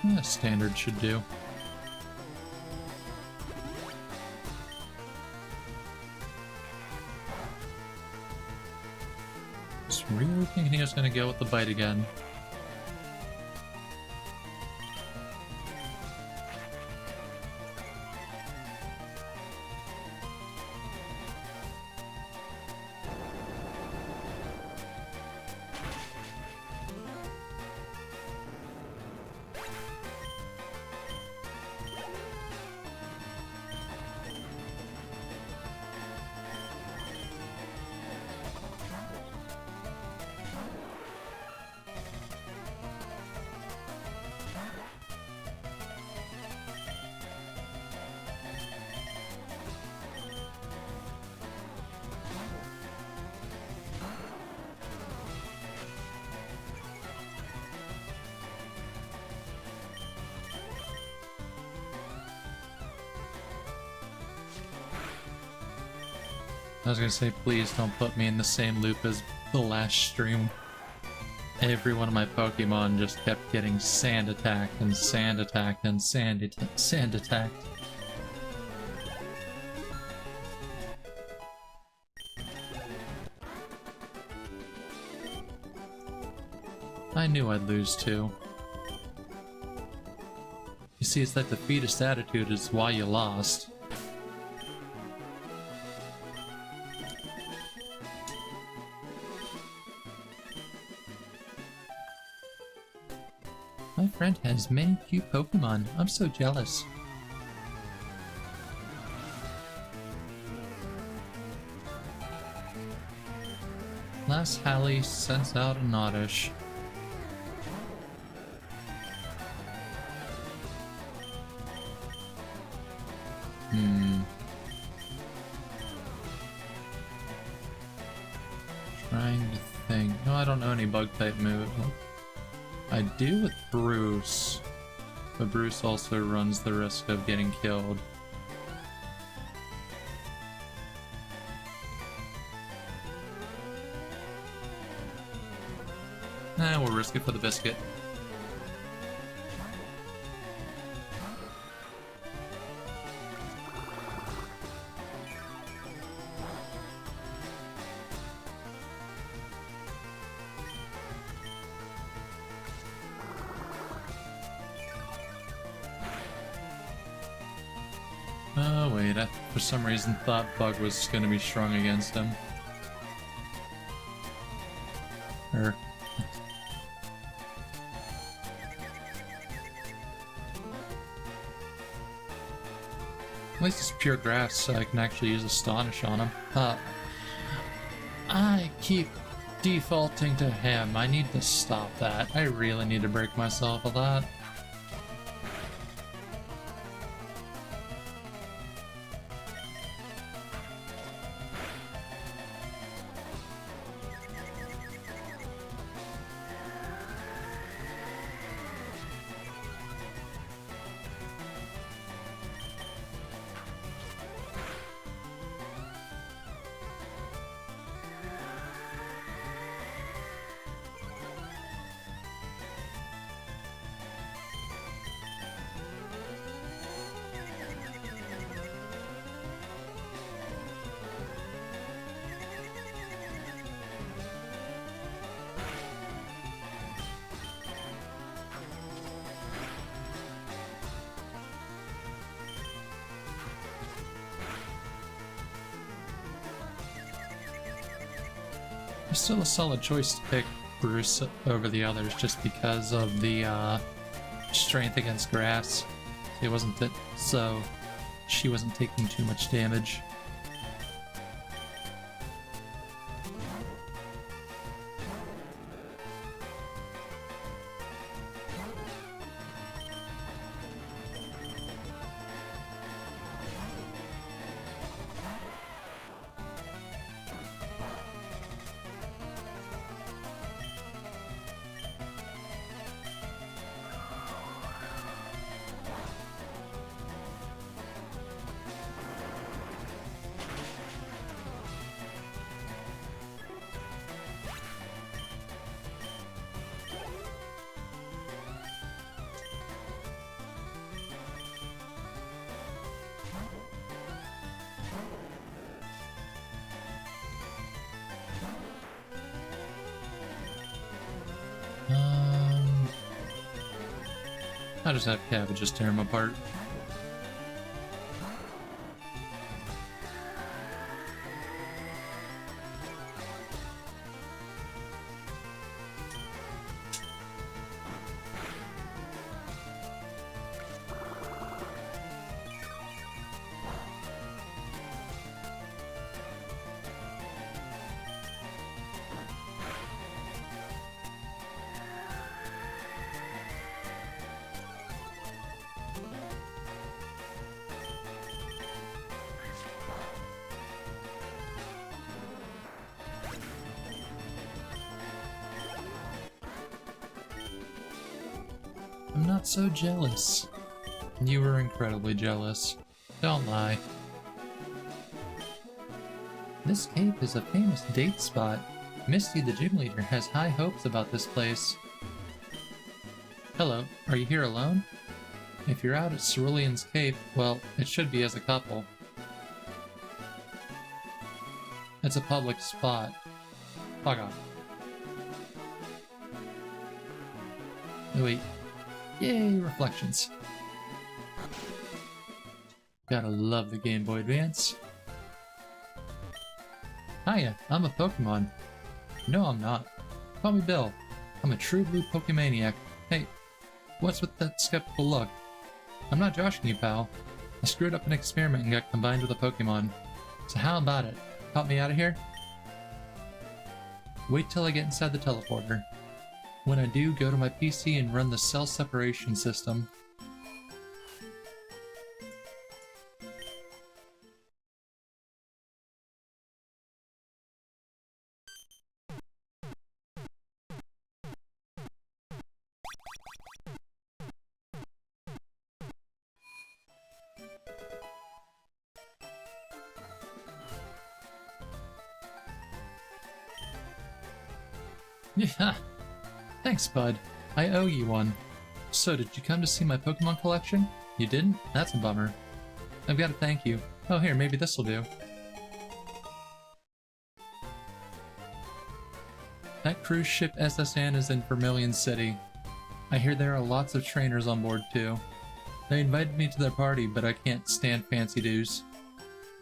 Yeah, standard should do. Just really thinking he was gonna go with the bite again. I was gonna say, please don't put me in the same loop as the last stream. Every one of my Pokemon just kept getting sand attacked and sand attacked and sand attacked. I knew I'd lose too. You see, it's that defeatist attitude is why you lost. friend has many cute Pokemon. I'm so jealous. Last Hallie sends out an Oddish. Trying to think. No, I don't know any bug type move. I do with Bruce, but Bruce also runs the risk of getting killed. We'll risk it for the biscuit. Oh wait, I for some reason thought Bug was going to be strong against him. At least it's pure grass, so I can actually use Astonish on him. I keep defaulting to him. I need to stop that. I really need to break myself of that. It's still a solid choice to pick Bruce over the others just because of the strength against grass. It wasn't that, so she wasn't taking too much damage. I'll just have cabbages tear them apart. I'm not so jealous. You were incredibly jealous. Don't lie. This cape is a famous date spot. Misty the gym leader has high hopes about this place. Hello, are you here alone? If you're out at Cerulean's Cape, well, it should be as a couple. It's a public spot. Fuck off. Oh, wait. Yay, reflections. Gotta love the Game Boy Advance. Hiya, I'm a Pokemon. No, I'm not. Call me Bill. I'm a true blue Pokemaniac. Hey, What's with that skeptical look? I'm not joshing you, pal. I screwed up an experiment and got combined with a Pokemon. So how about it? Help me out of here? Wait till I get inside the teleporter. When I do, go to my PC and run the cell separation system. Yeah, thanks, bud. I owe you one. So, did you come to see my Pokemon collection? You didn't? That's a bummer. I've got to thank you. Oh, here, maybe this'll do. That cruise ship SSN is in Vermilion City. I hear there are lots of trainers on board, too. They invited me to their party, but I can't stand fancy dues.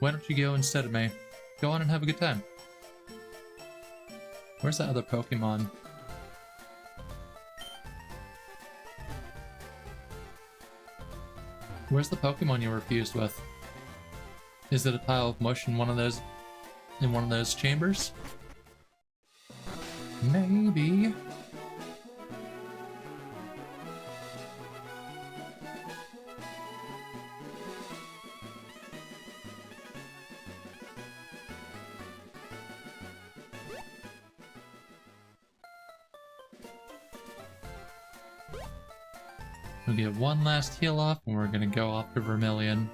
Why don't you go instead of me? Go on and have a good time. Where's that other Pokemon? Where's the Pokemon you were fused with? Is it a pile of mush in one of those chambers? Maybe. We'll get one last heal off and we're gonna go off to Vermilion.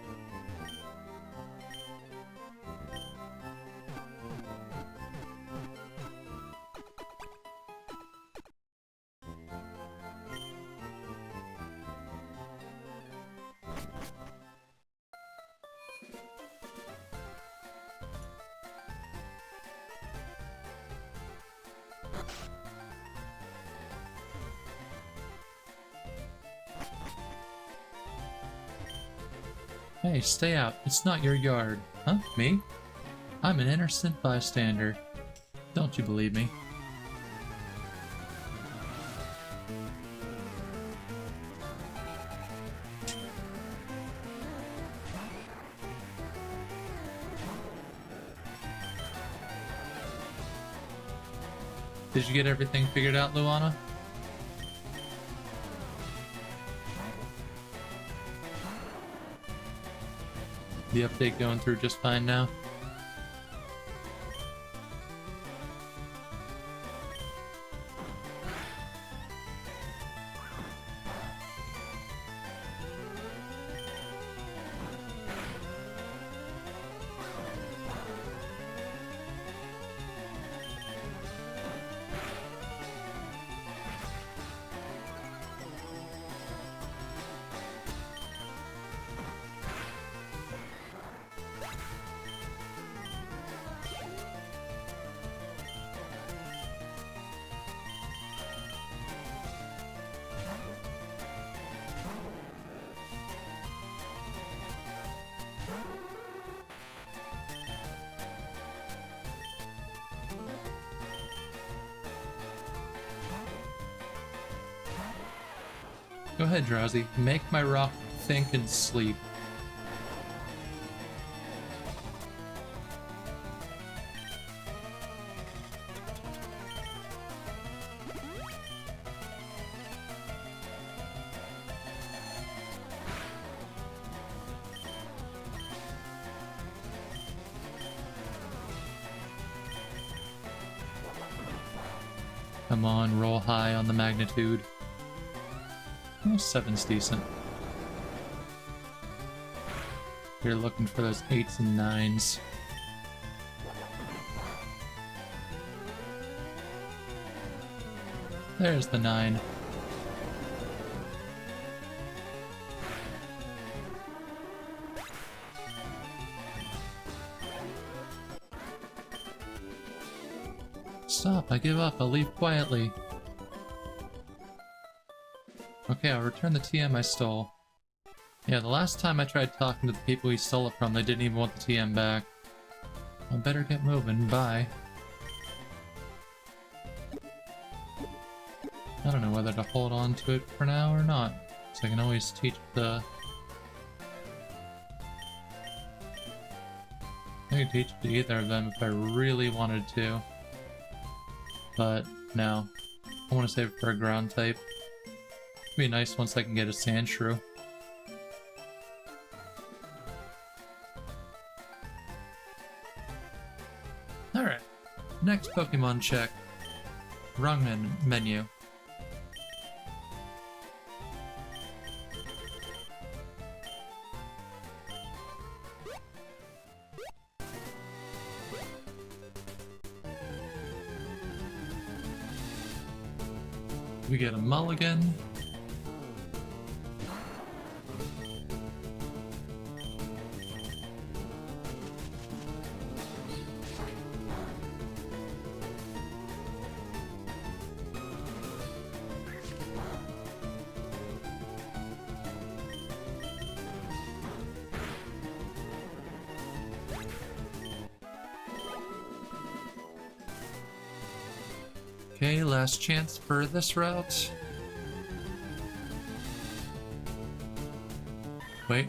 Hey, stay out. It's not your yard. Huh? Me? I'm an innocent bystander. Don't you believe me? Did you get everything figured out, Luana? The update going through just fine now? Go ahead, Drowsy. Make my rock think and sleep. Come on, roll high on the magnitude. Oh, 7's decent. You're looking for those 8s and 9s. There's the 9. Stop, I give up, I'll leave quietly. Okay, I'll return the TM I stole. Yeah, the last time I tried talking to the people we stole it from, they didn't even want the TM back. I better get moving, bye. I don't know whether to hold on to it for now or not. So I can always teach the... I could teach to either of them if I really wanted to. But no. I want to save it for a ground type. It'd be nice once I can get a sand shrew. Alright. Next Pokemon check. Wrong menu. We get a mulligan. Okay, last chance for this route. Wait.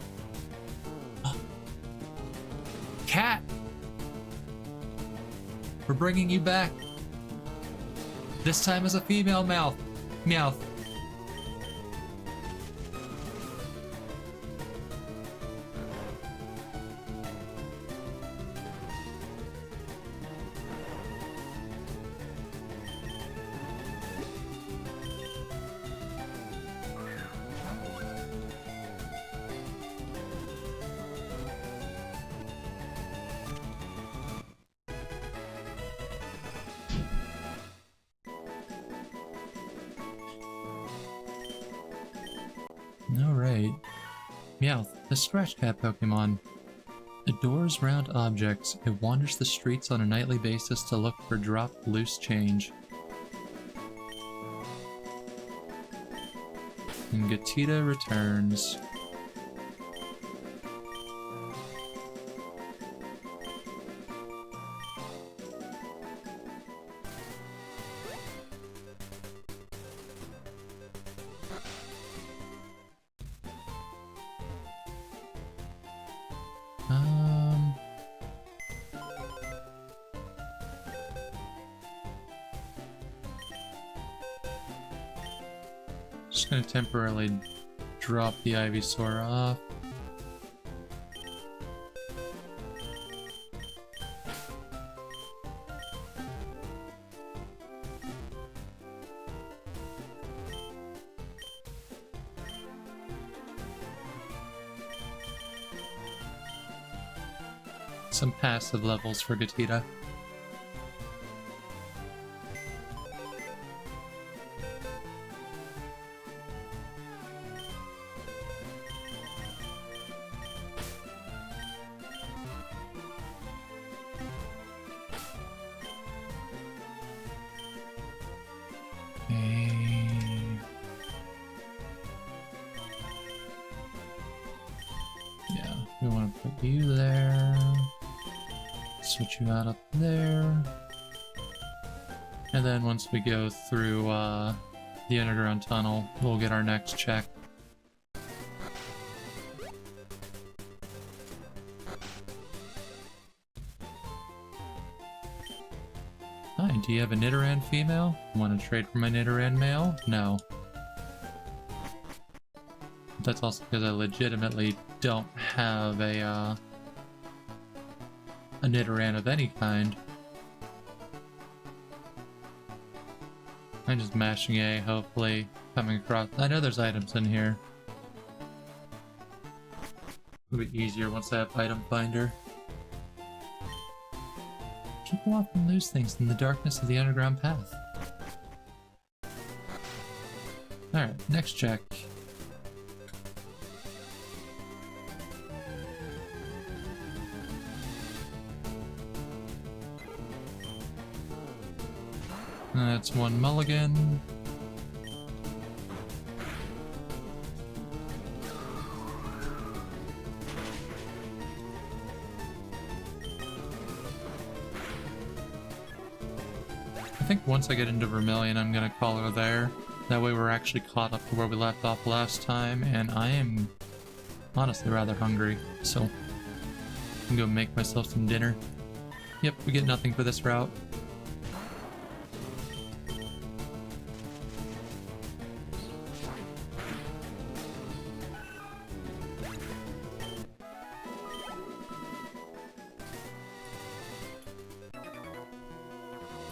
Cat! We're bringing you back. This time as a female Meowth. Meowth. Alright. Meowth, the Scratch Cat Pokemon. Adores round objects. It wanders the streets on a nightly basis to look for dropped loose change. And Gatita returns. Just gonna temporarily drop the Ivysaur off. Some passive levels for Gatita. We want to put you there, switch you out up there, and then once we go through the underground tunnel, we'll get our next check. Hi, do you have a Nidoran female? Want to trade for my Nidoran male? No. That's also because I legitimately don't have a Nidoran of any kind. I'm just mashing A, hopefully coming across. I know there's items in here. It'll be easier once I have item finder. People often lose things in the darkness of the underground path. Alright, next check. That's one mulligan. I think once I get into Vermilion, I'm gonna call her there. That way we're actually caught up to where we left off last time, and I am honestly rather hungry, so I can go make myself some dinner. Yep, we get nothing for this route.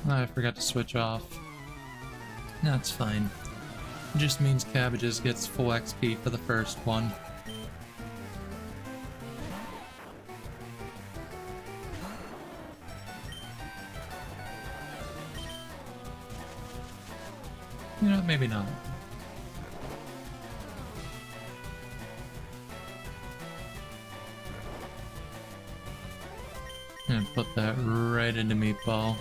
I forgot to switch off. That's fine. It just means Cabbages gets full XP for the first one. You know, maybe not. And put that right into Meatball.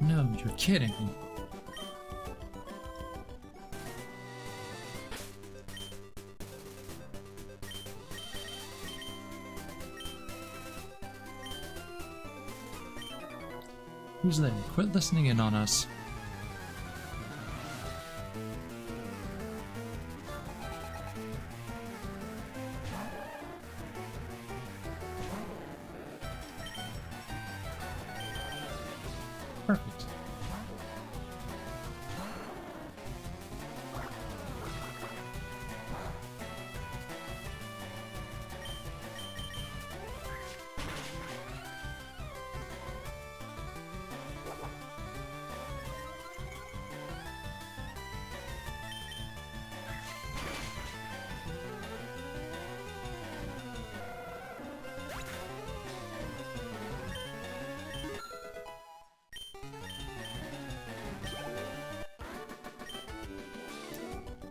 No, you're kidding. Who's there? Quit listening in on us. Perfect.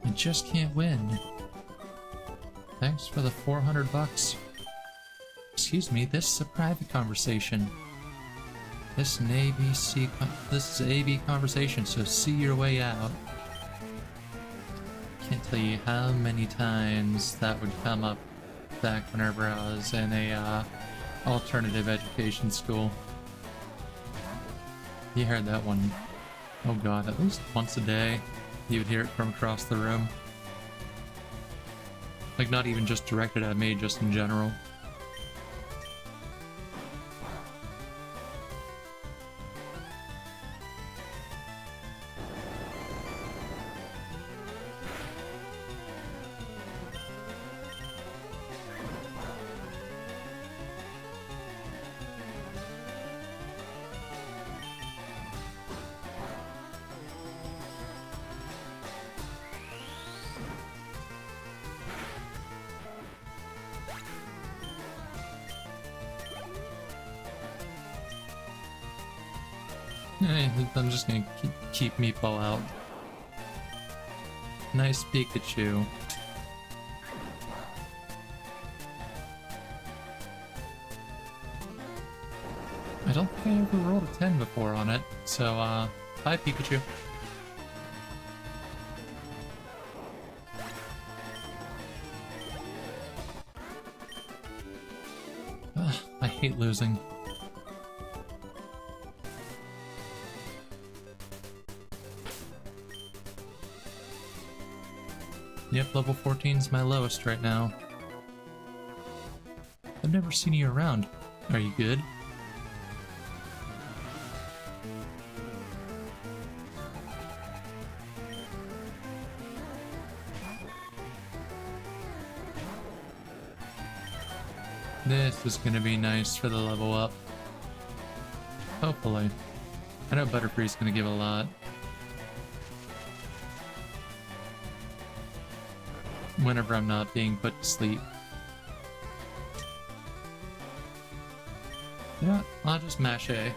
I just can't win. Thanks for the 400 bucks. Excuse me, this is a private conversation. This is AB conversation, so see your way out. Can't tell you how many times that would come up back whenever I was in a alternative education school. You heard that one, oh god, at least once a day. You would hear it from across the room. Like, not even just directed at me, just in general. I'm just gonna keep Meatball out. Nice Pikachu. I don't think I ever rolled a 10 before on it, so bye Pikachu. Ugh, I hate losing. Yep, level 14 is my lowest right now. I've never seen you around. Are you good? This is gonna be nice for the level up. Hopefully. I know Butterfree's gonna give a lot. Whenever I'm not being put to sleep. Yeah, I'll just mash A.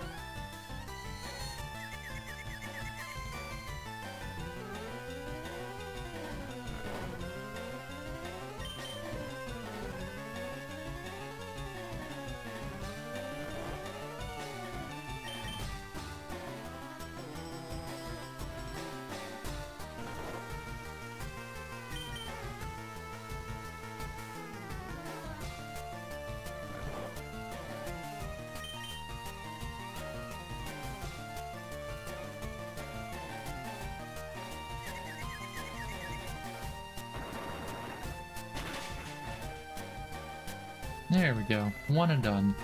There we go. One and done.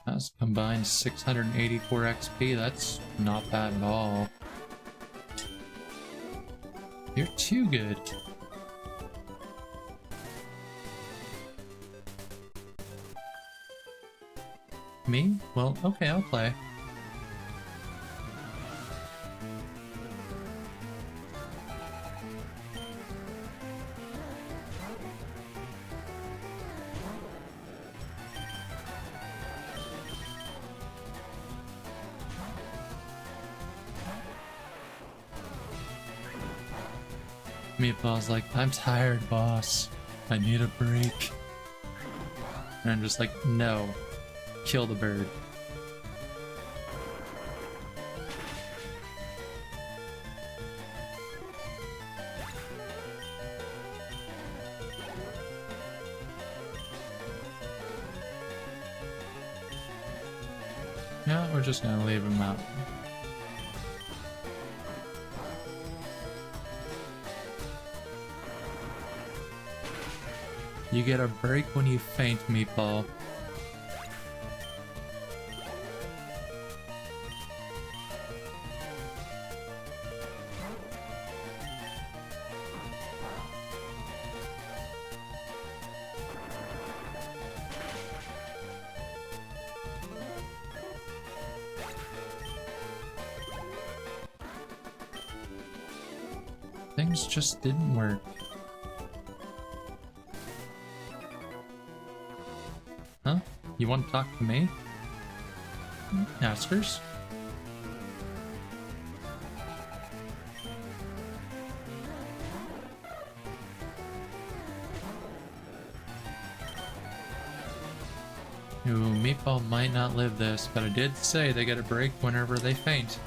That's combined 684 XP. That's not bad at all. You're too good. Me? Well, okay, I'll play. Meatball's like, I'm tired, boss. I need a break. And I'm just like, no. Kill the bird. Yeah, we're just gonna leave him out. You get a break when you faint, Meatball. Things just didn't work. Huh? You want to talk to me? Askers? Ooh, Meatball might not live this, but I did say they get a break whenever they faint.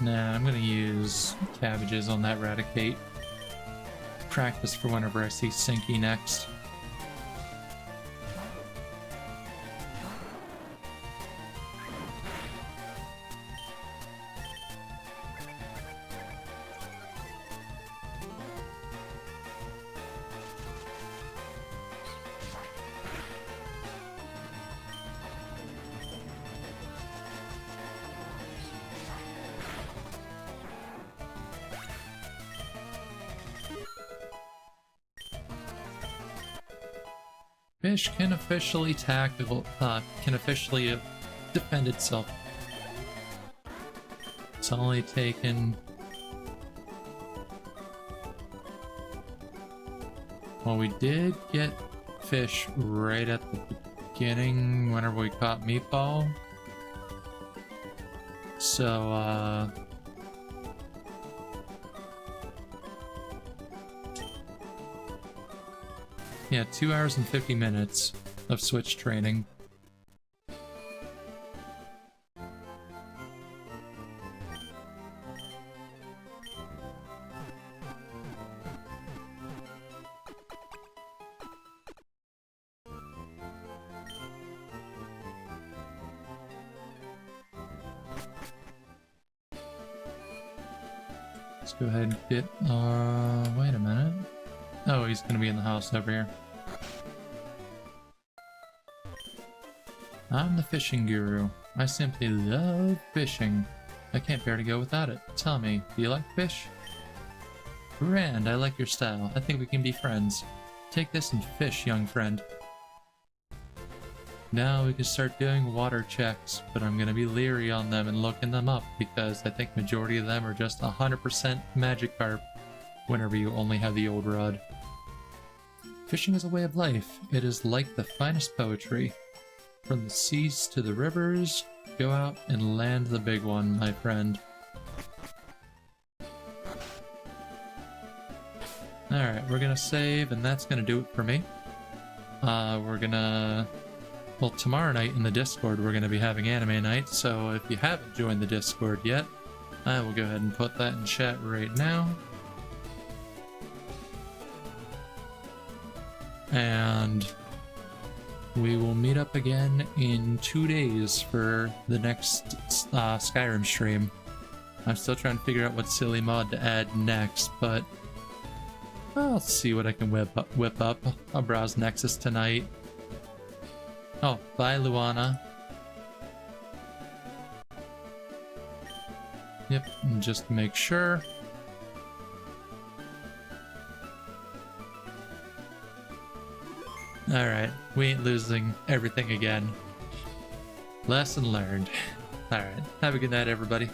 Nah, I'm gonna use cabbages on that Raticate. Practice for whenever I see Sinky next. Fish can officially tackle, can officially defend itself. It's only taken... Well, we did get fish right at the beginning whenever we caught Meatball. So, yeah, 2 hours and 50 minutes of Switch training. Let's go ahead and get, wait a minute. Oh, he's gonna be in the house over here. I'm the fishing guru. I simply love fishing. I can't bear to go without it. Tell me, do you like fish? Grand, I like your style. I think we can be friends. Take this and fish, young friend. Now we can start doing water checks, but I'm gonna be leery on them and looking them up because I think majority of them are just 100% Magikarp whenever you only have the old rod. Fishing is a way of life. It is like the finest poetry. From the seas to the rivers, go out and land the big one, my friend. Alright, we're gonna save, and that's gonna do it for me. We're gonna... Well, tomorrow night in the Discord, we're gonna be having anime night, so if you haven't joined the Discord yet, I will go ahead and put that in chat right now. And we will meet up again in 2 days for the next Skyrim stream. I'm still trying to figure out what silly mod to add next, but I'll see what I can whip up. I'll browse Nexus tonight. Oh, bye Luana. Yep, and just to make sure. Alright, we ain't losing everything again. Lesson learned. Alright, have a good night everybody.